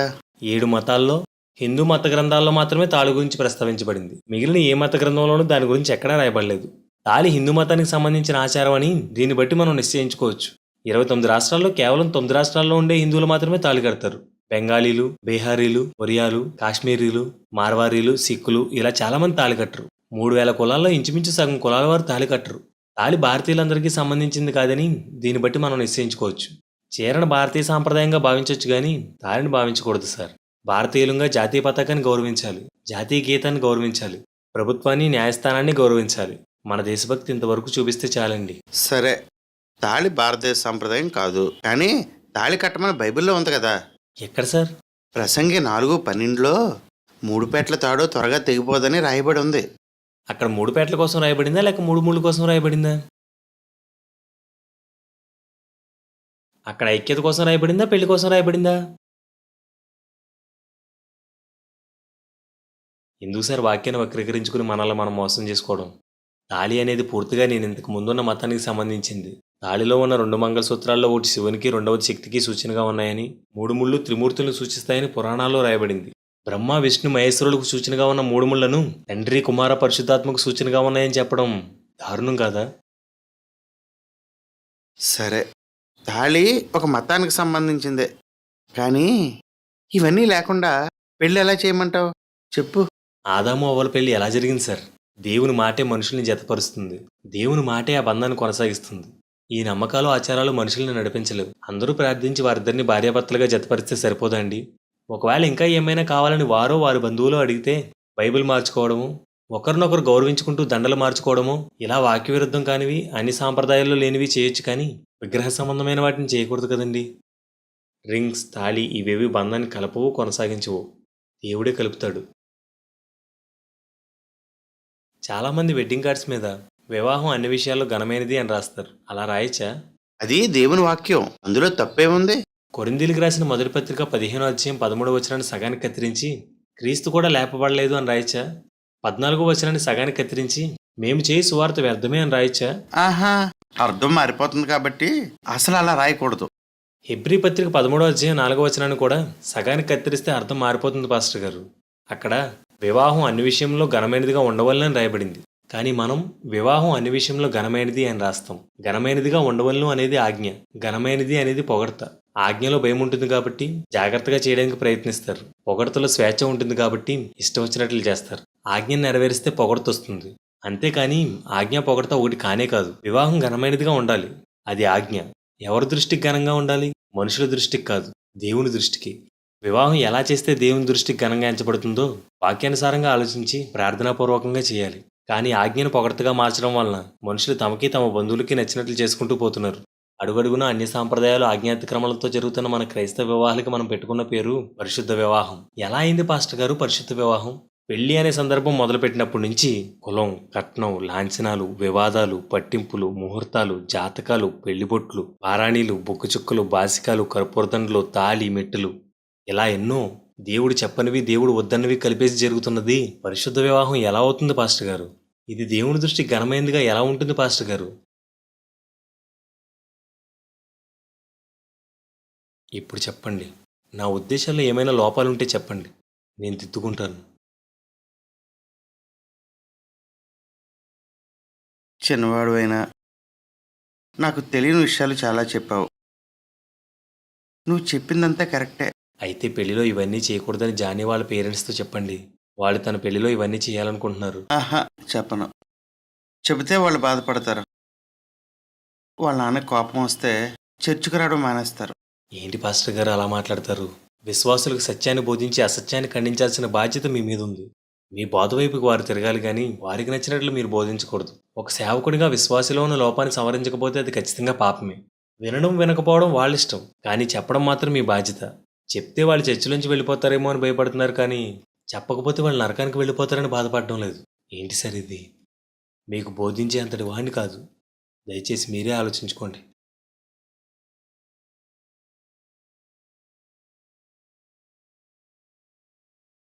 7 మతాల్లో హిందూ మత గ్రంథాల్లో మాత్రమే తాళి గురించి ప్రస్తావించబడింది. మిగిలిన ఏ మత గ్రంథంలోనూ దాని గురించి ఎక్కడా రాయబడలేదు. తాళి హిందూ మతానికి సంబంధించిన ఆచారం అని దీన్ని బట్టి మనం నిశ్చయించుకోవచ్చు. 29 రాష్ట్రాల్లో కేవలం 9 రాష్ట్రాల్లో ఉండే హిందువులు మాత్రమే తాళి కడతారు. బెంగాలీలు, బీహారీలు, ఒరియాలు, కాశ్మీరీలు, మార్వారీలు, సిక్కులు ఇలా చాలామంది తాళి కట్టరు. 3000 కులాల్లో ఇంచుమించు సగం కులాల వారు తాళి కట్టరు. తాళి భారతీయులందరికీ సంబంధించింది కాదని దీన్ని బట్టి మనం నిశ్చయించుకోవచ్చు. చీరను భారతీయ సాంప్రదాయంగా భావించవచ్చు కానీ తాళిని భావించకూడదు సార్. భారతీయులంగా జాతీయ పతాకాన్ని గౌరవించాలి, జాతీయ గీతాన్ని గౌరవించాలి, ప్రభుత్వాన్ని న్యాయస్థానాన్ని గౌరవించాలి. మన దేశభక్తి ఇంతవరకు చూపిస్తే చాలండి. సరే, తాళి భారతదేశ సాంప్రదాయం కాదు, కానీ తాళి కట్టమని బైబిల్లో ఉంది కదా. ఎక్కడ సార్? ప్రసంగి 4:12లో 3 పేట్ల తాడు త్వరగా తెగిపోదని రాయబడి ఉంది. అక్కడ 3 పేటల కోసం రాయబడిందా లేక 3 ముళ్ళు కోసం రాయబడిందా? అక్కడ ఐక్యత కోసం రాయబడిందా, పెళ్లి కోసం రాయబడిందా? ఎందుకు సార్ వాక్యాన్ని వక్రీకరించుకుని మనల్ని మనం మోసం చేసుకోవడం? తాళి అనేది పూర్తిగా నేను ఇంతకు ముందున్న మతానికి సంబంధించింది. తాళిలో ఉన్న 2 మంగళసూత్రాల్లో ఒకటి శివునికి, రెండవది శక్తికి సూచనగా ఉన్నాయని, 3 ముళ్ళు త్రిమూర్తులను సూచిస్తాయని పురాణాల్లో రాయబడింది. బ్రహ్మ, విష్ణు, మహేశ్వరులకు సూచనగా ఉన్న 3 ముళ్లను తండ్రి, కుమార, పరిశుద్ధాత్మకు సూచనగా ఉన్నాయని చెప్పడం దారుణం కాదా? సరే, తాళి ఒక మతానికి సంబంధించిందే, కానీ ఇవన్నీ లేకుండా పెళ్ళి ఎలా చేయమంటావు చెప్పు. ఆదాము అవ్వల పెళ్లి ఎలా జరిగింది సార్? దేవుని మాటే మనుషుల్ని జతపరుస్తుంది. దేవుని మాటే ఆ బంధాన్ని కొనసాగిస్తుంది. ఈ నమ్మకాలు, ఆచారాలు మనుషుల్ని నడిపించలేవు. అందరూ ప్రార్థించి వారిద్దరిని భార్యాభర్తలుగా జతపరిస్తే సరిపోదండి. ఒకవేళ ఇంకా ఏమైనా కావాలని వారో వారి బంధువులు అడిగితే బైబిల్ మార్చుకోవడము, ఒకరినొకరు గౌరవించుకుంటూ దండలు మార్చుకోవడము, ఇలా వాక్య విరుద్ధం కానివి, అన్ని సాంప్రదాయాల్లో లేనివి చేయొచ్చు, కానీ విగ్రహ సంబంధమైన వాటిని చేయకూడదు కదండి. రింగ్స్, తాళి ఇవేవి బంధాన్ని కలపవు, కొనసాగించవు. దేవుడే కలుపుతాడు. చాలామంది వెడ్డింగ్ కార్డ్స్ మీద వివాహం అన్ని విషయాల్లో ఘనమైనది అని రాస్తారు. అలా రాయచ్చా? అది దేవుని వాక్యం, అందులో తప్పేముంది? కొరింథీయులకు రాసిన మొదటి పత్రిక 15వ అధ్యాయం 13వ వచనాన్ని సగానికి కత్తిరించి క్రీస్తు కూడా లేపబడలేదు అని రాయచ్చా? 14వ వచనాన్ని సగానికి కత్తిరించి మేము చేయి సువార్త వ్యర్థమే అని రాయచ్చా? ఆహా, అర్థం మారిపోతుంది కాబట్టి అసలు అలా రాయకూడదు. హెబ్రీ పత్రిక 13వ అధ్యాయం 4వ వచనాన్ని కూడా సగానికి కత్తిరిస్తే అర్థం మారిపోతుంది పాస్టర్ గారు. అక్కడ వివాహం అన్ని విషయంలో ఘనమైనదిగా ఉండవలనని రాయబడింది. కానీ మనం వివాహం అన్ని విషయంలో ఘనమైనది అని రాస్తాం. ఘనమైనదిగా ఉండవలను అనేది ఆజ్ఞ, ఘనమైనది అనేది పొగడత. ఆజ్ఞలో భయం ఉంటుంది కాబట్టి జాగ్రత్తగా చేయడానికి ప్రయత్నిస్తారు. పొగడతలో స్వేచ్ఛ ఉంటుంది కాబట్టి ఇష్టం వచ్చినట్లు చేస్తారు. ఆజ్ఞను నెరవేరిస్తే పొగడత వస్తుంది. అంతేకాని ఆజ్ఞ పొగడత ఒకటి కానే కాదు. వివాహం ఘనమైనదిగా ఉండాలి, అది ఆజ్ఞ. ఎవరి దృష్టికి ఘనంగా ఉండాలి? మనుషుల దృష్టికి కాదు, దేవుని దృష్టికి. వివాహం ఎలా చేస్తే దేవుని దృష్టికి ఘనంగా ఎంచబడుతుందో వాక్యానుసారంగా ఆలోచించి ప్రార్థనాపూర్వకంగా చేయాలి. కానీ ఆజ్ఞను పొగడతగా మార్చడం వలన మనుషులు తమకి తమ బంధువులకి నచ్చినట్లు చేసుకుంటూ పోతున్నారు. అడుగడుగున అన్ని సాంప్రదాయాలు ఆజ్ఞాతిక్రమాలతో జరుగుతున్న మన క్రైస్తవ వివాహాలకి మనం పెట్టుకున్న పేరు పరిశుద్ధ వివాహం. ఎలా అయింది పాస్టర్ గారు పరిశుద్ధ వివాహం? పెళ్లి అనే సందర్భం మొదలుపెట్టినప్పటి నుంచి కులం, కట్నం, లాంఛనాలు, వివాదాలు, పట్టింపులు, ముహూర్తాలు, జాతకాలు, పెళ్లిబొట్లు, పారాణీలు, బొగ్గుచుక్కలు, బాసికాలు, కర్పూరదండలు, తాళి, మెట్టులు, ఇలా ఎన్నో దేవుడు చెప్పనివి దేవుడు వద్దన్నవి కలిపేసి జరుగుతున్నది పరిశుద్ధ వివాహం ఎలా అవుతుంది పాస్టర్ గారు? ఇది దేవుని దృష్టి ఘనమైనదిగా ఎలా ఉంటుంది పాస్టర్ గారు? ఇప్పుడు చెప్పండి. నా ఉద్దేశాల్లో ఏమైనా లోపాలుంటే చెప్పండి, నేను దిద్దుకుంటాను. చిన్నవాడు అయినా నాకు తెలియని విషయాలు చాలా చెప్పావు. నువ్వు చెప్పిందంతా కరెక్టే. అయితే పెళ్లిలో ఇవన్నీ చేయకూడదని జానీ వాళ్ళ పేరెంట్స్తో చెప్పండి. వాళ్ళు తన పెళ్లిలో ఇవన్నీ చేయాలనుకుంటున్నారు. ఆహా, చెప్పను. చెబితే వాళ్ళు బాధపడతారు. వాళ్ళ నాన్నకి కోపం వస్తే చర్చికి రావడం మానేస్తారు. ఏంటి పాస్టర్ గారు అలా మాట్లాడతారు? విశ్వాసులకు సత్యాన్ని బోధించి అసత్యాన్ని ఖండించాల్సిన బాధ్యత మీ మీద ఉంది. మీ బోధ వైపుకి వారు తిరగాలి కానీ వారికి నచ్చినట్లు మీరు బోధించకూడదు. ఒక సేవకుడిగా విశ్వాసలో ఉన్న లోపాన్ని సవరించకపోతే అది ఖచ్చితంగా పాపమే. వినడం వినకపోవడం వాళ్ళ ఇష్టం, కానీ చెప్పడం మాత్రం మీ బాధ్యత. చెప్తే వాళ్ళు చర్చిలోంచి వెళ్ళిపోతారేమో అని భయపడుతున్నారు కానీ చెప్పకపోతే వాళ్ళు నరకానికి వెళ్ళిపోతారని బాధపడడం లేదు. ఏంటి సార్ ఇది? మీకు బోధించే అంతటి వాడిని కాదు. దయచేసి మీరే ఆలోచించుకోండి.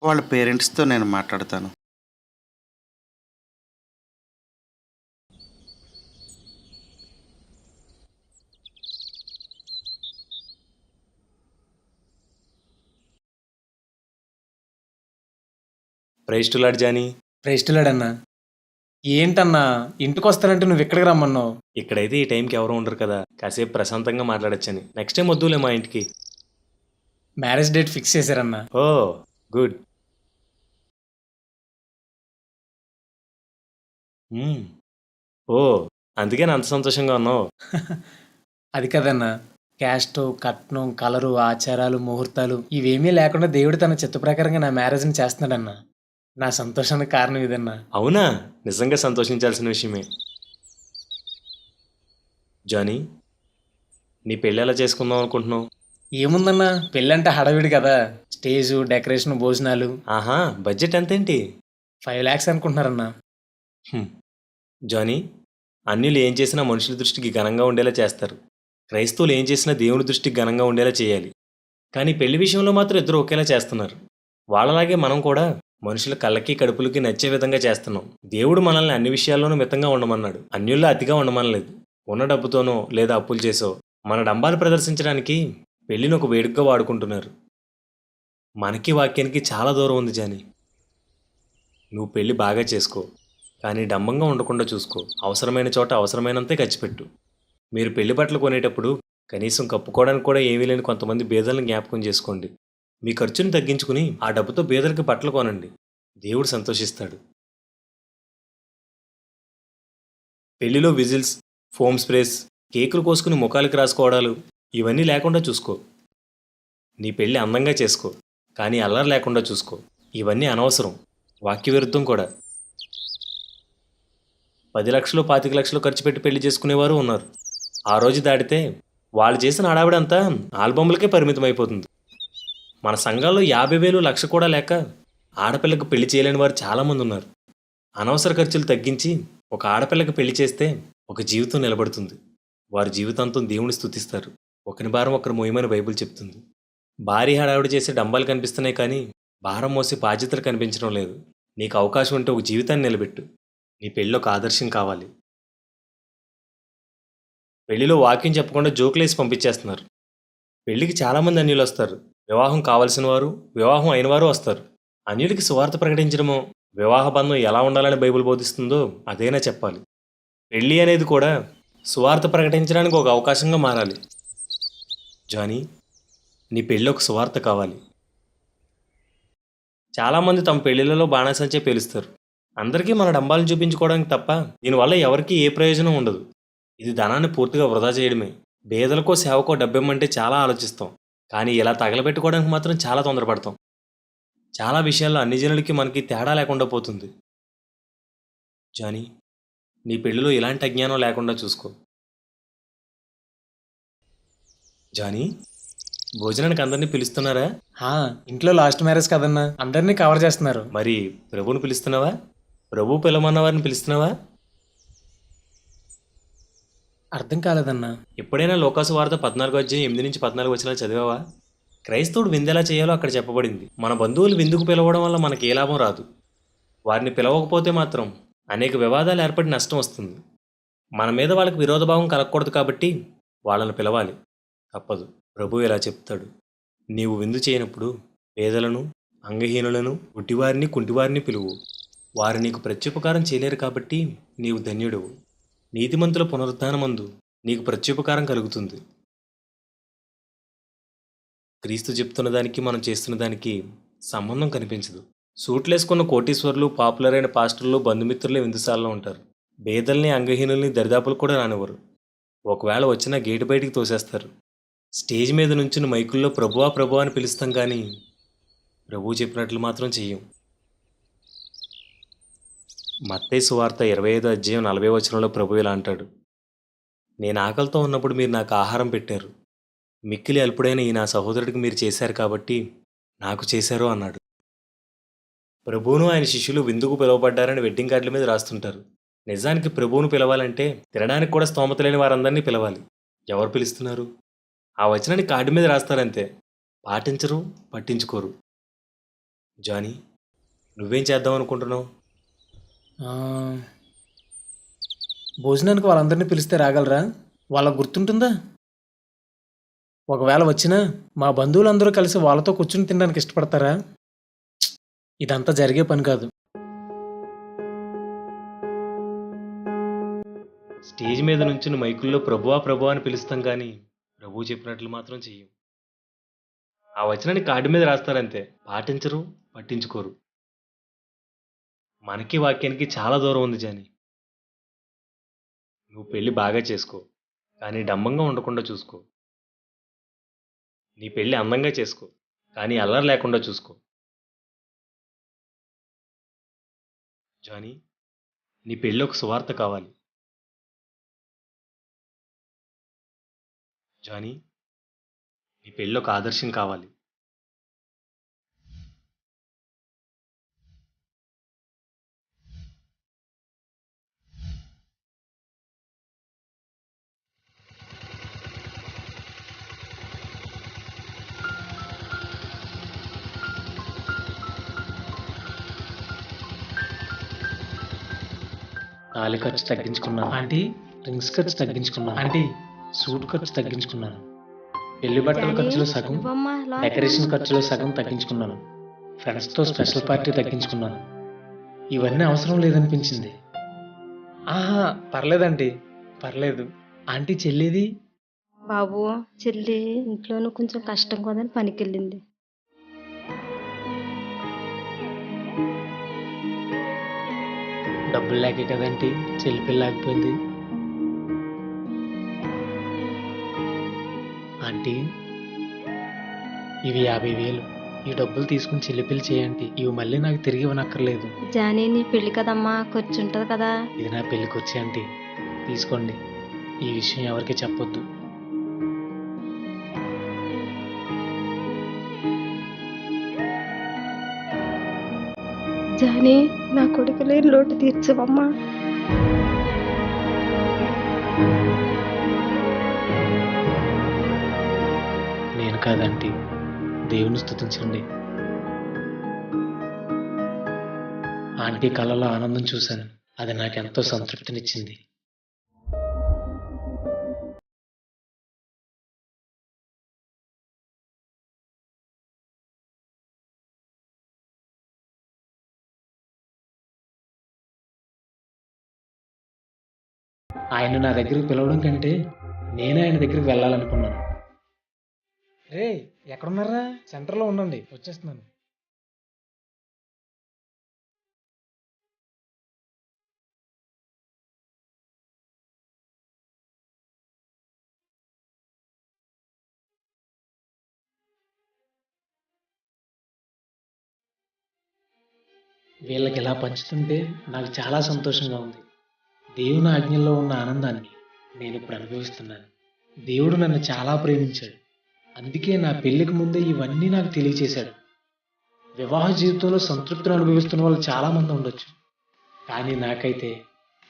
వాళ్ళ పేరెంట్స్తో నేను మాట్లాడతాను. Praise to Lord Johnny. ప్రైస్టులాడన్నా. ఏంటన్నా ఇంటికి వస్తానంటే నువ్వు ఇక్కడికి రమ్మన్నావు? ఇక్కడైతే ఈ టైంకి ఎవరు ఉండరు కదా, కాసేపు ప్రశాంతంగా మాట్లాడచ్చని. నెక్స్ట్ టైం వద్దులే మా ఇంటికి. మ్యారేజ్ డేట్ ఫిక్స్ చేశారన్నా. Oh good. ఓ అందుకే నా అంత సంతోషంగా ఉన్నావు. అది కదన్నా, క్యాస్ట్, కట్నం, కలరు, ఆచారాలు, ముహూర్తాలు ఇవేమీ లేకుండా దేవుడు తన చిత్త ప్రకారంగా నా మ్యారేజ్ని చేస్తున్నాడన్నా. నా సంతోషానికి కారణం ఇదన్నా. అవునా? నిజంగా సంతోషించాల్సిన విషయమే. జానీ, నీ పెళ్ళి ఎలా చేసుకుందాం అనుకుంటున్నావు? ఏముందన్నా, పెళ్ళంటే హడావిడి కదా. స్టేజు, డెకరేషన్, భోజనాలు. ఆహా, బడ్జెట్ ఎంతేంటి? 5 lakhs అనుకుంటున్నారన్నా. జానీ, అన్యులు ఏం చేసినా మనుషుల దృష్టికి ఘనంగా ఉండేలా చేస్తారు. క్రైస్తవులు ఏం చేసినా దేవుని దృష్టికి ఘనంగా ఉండేలా చేయాలి. కానీ పెళ్లి విషయంలో మాత్రం ఇద్దరు ఒకేలా చేస్తున్నారు. వాళ్ళలాగే మనం కూడా మనుషుల కళ్ళకి కడుపులకి నచ్చే విధంగా చేస్తున్నాం. దేవుడు మనల్ని అన్ని విషయాల్లోనూ మితంగా ఉండమన్నాడు, అన్యుల్లో అతిగా ఉండమనలేదు. ఉన్న డబ్బుతోనో లేదా అప్పులు చేసో మన డంబాలు ప్రదర్శించడానికి పెళ్లిని ఒక వేడుకగా వాడుకుంటున్నారు. మనకి వాక్యానికి చాలా దూరం ఉంది జానీ. నువ్వు పెళ్లి బాగా చేసుకో, కానీ డంబంగా ఉండకుండా చూసుకో. అవసరమైన చోట అవసరమైనంతే ఖర్చు పెట్టు. మీరు పెళ్లి బట్టలు కొనేటప్పుడు కనీసం కప్పుకోవడానికి కూడా ఏమీ లేని కొంతమంది బీదలను జ్ఞాపకం చేసుకోండి. మీ ఖర్చుని తగ్గించుకుని ఆ డబ్బుతో బీదలకి బట్టలు కొనండి. దేవుడు సంతోషిస్తాడు. పెళ్లిలో విజిల్స్, ఫోమ్ స్ప్రేస్, కేకులు కోసుకుని ముఖాలకి రాసుకోవడాలు ఇవన్నీ లేకుండా చూసుకో. నీ పెళ్లి అందంగా చేసుకో, కానీ అల్లరి లేకుండా చూసుకో. ఇవన్నీ అనవసరం, వాక్య విరుద్ధం కూడా. 10 లక్షలు 25 లక్షలు ఖర్చు పెట్టి పెళ్లి చేసుకునేవారు ఉన్నారు. ఆ రోజు దాటితే వాళ్ళు చేసిన హడావిడంతా ఆల్బమ్లకే పరిమితం అయిపోతుంది. మన సంఘాల్లో 50,000 లక్ష కూడా లేక ఆడపిల్లకు పెళ్లి చేయలేని వారు చాలామంది ఉన్నారు. అనవసర ఖర్చులు తగ్గించి ఒక ఆడపిల్లకి పెళ్లి చేస్తే ఒక జీవితం నిలబడుతుంది. వారి జీవితాంతం దేవుని స్తుతిస్తారు. ఒకరి భారం ఒకరు మోయమని బైబిల్ చెప్తుంది. భారీ హడావిడి చేసే డంబాలు కనిపిస్తున్నాయి కానీ భారం మోసే బాధ్యతలు కనిపించడం లేదు. నీకు అవకాశం ఉంటే ఒక జీవితాన్ని నిలబెట్టు. నీ పెళ్ళి ఒక ఆదర్శం కావాలి. పెళ్లిలో వాక్యం చెప్పకుండా జోకులేసి పంపించేస్తున్నారు. పెళ్లికి చాలామంది అన్యులు వస్తారు. వివాహం కావలసిన వారు, వివాహం అయిన వారు వస్తారు. అన్యులకి సువార్త ప్రకటించడమో, వివాహ బంధం ఎలా ఉండాలని బైబిల్ బోధిస్తుందో అదేనా చెప్పాలి. పెళ్ళి అనేది కూడా సువార్త ప్రకటించడానికి ఒక అవకాశంగా మారాలి. జానీ, నీ పెళ్ళి ఒక సువార్త కావాలి. చాలామంది తమ పెళ్లిళ్లలో బాణాసంచే పేలుస్తారు. అందరికీ మన డంబాలను చూపించుకోవడానికి తప్ప దీనివల్ల ఎవరికీ ఏ ప్రయోజనం ఉండదు. ఇది ధనాన్ని పూర్తిగా వృధా చేయడమే. పేదలకో సేవకో డబ్బిమ్మంటే చాలా ఆలోచిస్తాం, కానీ ఇలా తగలబెట్టుకోవడానికి మాత్రం చాలా తొందరపడతాం. చాలా విషయాల్లో అన్ని జనులకి మనకి తేడా లేకుండా పోతుంది. జానీ, నీ పెళ్లిలో ఎలాంటి అజ్ఞానం లేకుండా చూసుకో. జానీ, భోజనానికి అందరినీ పిలుస్తున్నారా? ఇంట్లో లాస్ట్ మ్యారేజ్ కదన్నా, అందరినీ కవర్ చేస్తున్నారు. మరి ప్రభువుని పిలుస్తున్నావా? ప్రభు పిలవమన్న వారిని పిలుస్తున్నావా? అర్థం కాలేదన్నా. ఎప్పుడైనా లోకాసు వార్త 14:8-14 చదివావా? క్రైస్తవుడు విందు ఎలా చేయాలో అక్కడ చెప్పబడింది. మన బంధువులు విందుకు పిలవడం వల్ల మనకి ఏ లాభం రాదు. వారిని పిలవకపోతే మాత్రం అనేక వివాదాలు ఏర్పడి నష్టం వస్తుంది. మన మీద వాళ్ళకి విరోధభావం కలగకూడదు కాబట్టి వాళ్ళని పిలవాలి. తప్పదు. ప్రభు ఇలా చెప్తాడు, నీవు విందు చేయనప్పుడు పేదలను, అంగహీనులను, గుడ్డివారిని, కుంటివారిని పిలువు. వారు నీకు ప్రత్యుపకారం చేయలేరు కాబట్టి నీవు ధన్యుడవు. నీతిమంతుల పునరుద్ధానమందు నీకు ప్రత్యుపకారం కలుగుతుంది. క్రీస్తు చెప్తున్న దానికి మనం చేస్తున్న దానికి సంబంధం కనిపించదు. సూట్లేసుకున్న కోటీశ్వర్లు, పాపులర్ అయిన పాస్టర్లు, బంధుమిత్రులే విందుశాలలో ఉంటారు. పేదల్ని, అంగహీనుల్ని దరిదాపులు కూడా రానివ్వరు. ఒకవేళ వచ్చినా గేటు బయటికి తోసేస్తారు. స్టేజ్ మీద నుంచి మైకుల్లో ప్రభువా ప్రభువా అని పిలుస్తాం, కానీ ప్రభువు చెప్పినట్లు మాత్రం చెయ్యం. మత్తయి సువార్త 25:40 ప్రభు ఇలా అంటాడు, నేను ఆకలితో ఉన్నప్పుడు మీరు నాకు ఆహారం పెట్టారు. మిక్కిలి అల్పుడైన ఈ నా సహోదరుడికి మీరు చేశారు కాబట్టి నాకు చేశారు అన్నాడు. ప్రభువును ఆయన శిష్యులు విందుకు పిలువబడ్డారని వెడ్డింగ్ కార్డుల మీద రాస్తుంటారు. నిజానికి ప్రభువును పిలవాలంటే తినడానికి కూడా స్తోమత లేని వారందరినీ పిలవాలి. ఎవరు పిలుస్తున్నారు? ఆ వచనాన్ని కార్డు మీద రాస్తారంతే. పాటించరు, పట్టించుకోరు. జానీ, నువ్వేం చేద్దాం అనుకుంటున్నావు? భోజనానికి వాళ్ళందరినీ పిలిస్తే రాగలరా? వాళ్ళకు గుర్తుంటుందా? ఒకవేళ వచ్చినా మా బంధువులందరూ కలిసి వాళ్ళతో కూర్చుని తినడానికి ఇష్టపడతారా? ఇదంతా జరిగే పని కాదు. స్టేజ్ మీద నుంచి మైకుల్లో ప్రభువా ప్రభువా అని పిలుస్తాం, కానీ ప్రభువు చెప్పినట్లు మాత్రం చెయ్యం. ఆ వచనాన్ని కార్డు మీద రాస్తారంతే. పాటించరు, పట్టించుకోరు. మనకి వాక్యానికి చాలా దూరం ఉంది జానీ. నువ్వు పెళ్ళి బాగా చేసుకో, కానీ డంబంగా ఉండకుండా చూసుకో. నీ పెళ్ళి అందంగా చేసుకో, కానీ అల్లరి లేకుండా చూసుకో. జానీ, నీ పెళ్ళి ఒక సువార్త కావాలి. జానీ, నీ పెళ్ళి ఒక ఆదర్శం కావాలి. తాళి ఖర్చు తగ్గించుకున్నాను ఆంటీ, రింగ్స్ ఖర్చు తగ్గించుకున్నాను ఆంటీ, సూట్ ఖర్చు తగ్గించుకున్నాను, పెళ్లి బట్టల ఖర్చులో సగం, డెకరేషన్ ఖర్చులో సగం తగ్గించుకున్నాను, ఫ్రెండ్స్తో స్పెషల్ పార్టీ తగ్గించుకున్నాను. ఇవన్నీ అవసరం లేదనిపించింది. పర్లేదంటీ, పర్లేదు. ఆంటీ, చెల్లిది? బాబు, చెల్లి ఇంట్లోనూ కొంచెం కష్టం కదని పనికి వెళ్ళింది. డబ్బులు లేకే కదంటీ చెల్లి పెళ్ళాకపోయింది. ఆంటీ, ఇవి 50,000. ఈ డబ్బులు తీసుకుని చెల్లి పెళ్లి చేయండి. ఇవి మళ్ళీ నాకు తిరిగి ఇవ్వనక్కర్లేదు. జానీ, నీ పెళ్లి కదమ్మా, ఖర్చు ఉంటుంది కదా. ఇది నా పెళ్ళికి వచ్చి ఆంటీ, తీసుకోండి. ఈ విషయం ఎవరికి చెప్పొద్దు. జానీ, నా కొడుకు లేని లోటు తీర్చవమ్మా. నేను కాదంటీ, దేవుని స్తుతించండి. ఆంటీ కళ్ళలో ఆనందం చూశాను. అది నాకెంతో సంతృప్తినిచ్చింది. ఆయన నా దగ్గరికి పిలవడం కంటే నేనే ఆయన దగ్గరికి వెళ్ళాలనుకున్నాను. రే, ఎక్కడున్నారా? సెంటర్లో ఉండండి, వచ్చేస్తున్నాను. వీళ్ళకి ఇలా పంచుతుంటే నాకు చాలా సంతోషంగా ఉంది. దేవుని ఆజ్ఞల్లో ఉన్న ఆనందాన్ని నేను ఇప్పుడు అనుభవిస్తున్నాను. దేవుడు నన్ను చాలా ప్రేమించాడు. అందుకే నా పెళ్లికి ముందే ఇవన్నీ నాకు తెలియచేశాడు. వివాహ జీవితంలో సంతృప్తిని అనుభవిస్తున్న వాళ్ళు చాలామంది ఉండొచ్చు, కానీ నాకైతే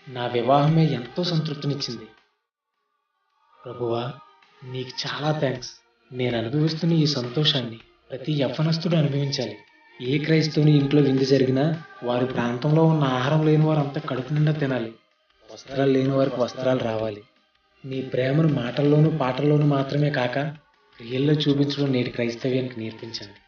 నా వివాహమే ఎంతో సంతృప్తినిచ్చింది. ప్రభువా, నీకు చాలా థ్యాంక్స్. నేను అనుభవిస్తున్న ఈ సంతోషాన్ని ప్రతి యవ్వనస్తుడు అనుభవించాలి. ఏ క్రైస్తవుని ఇంట్లో విందు జరిగినా వారి ప్రాంతంలో ఉన్న ఆహారం లేని వారు అంతా కడుపు నిండా తినాలి. వస్త్రాలు లేని వారికి వస్త్రాలు రావాలి. నీ ప్రేమను మాటల్లోనూ పాటల్లోనూ మాత్రమే కాక క్రియల్లో చూపించడం నేటి క్రైస్తవ్యానికి నేర్పించండి.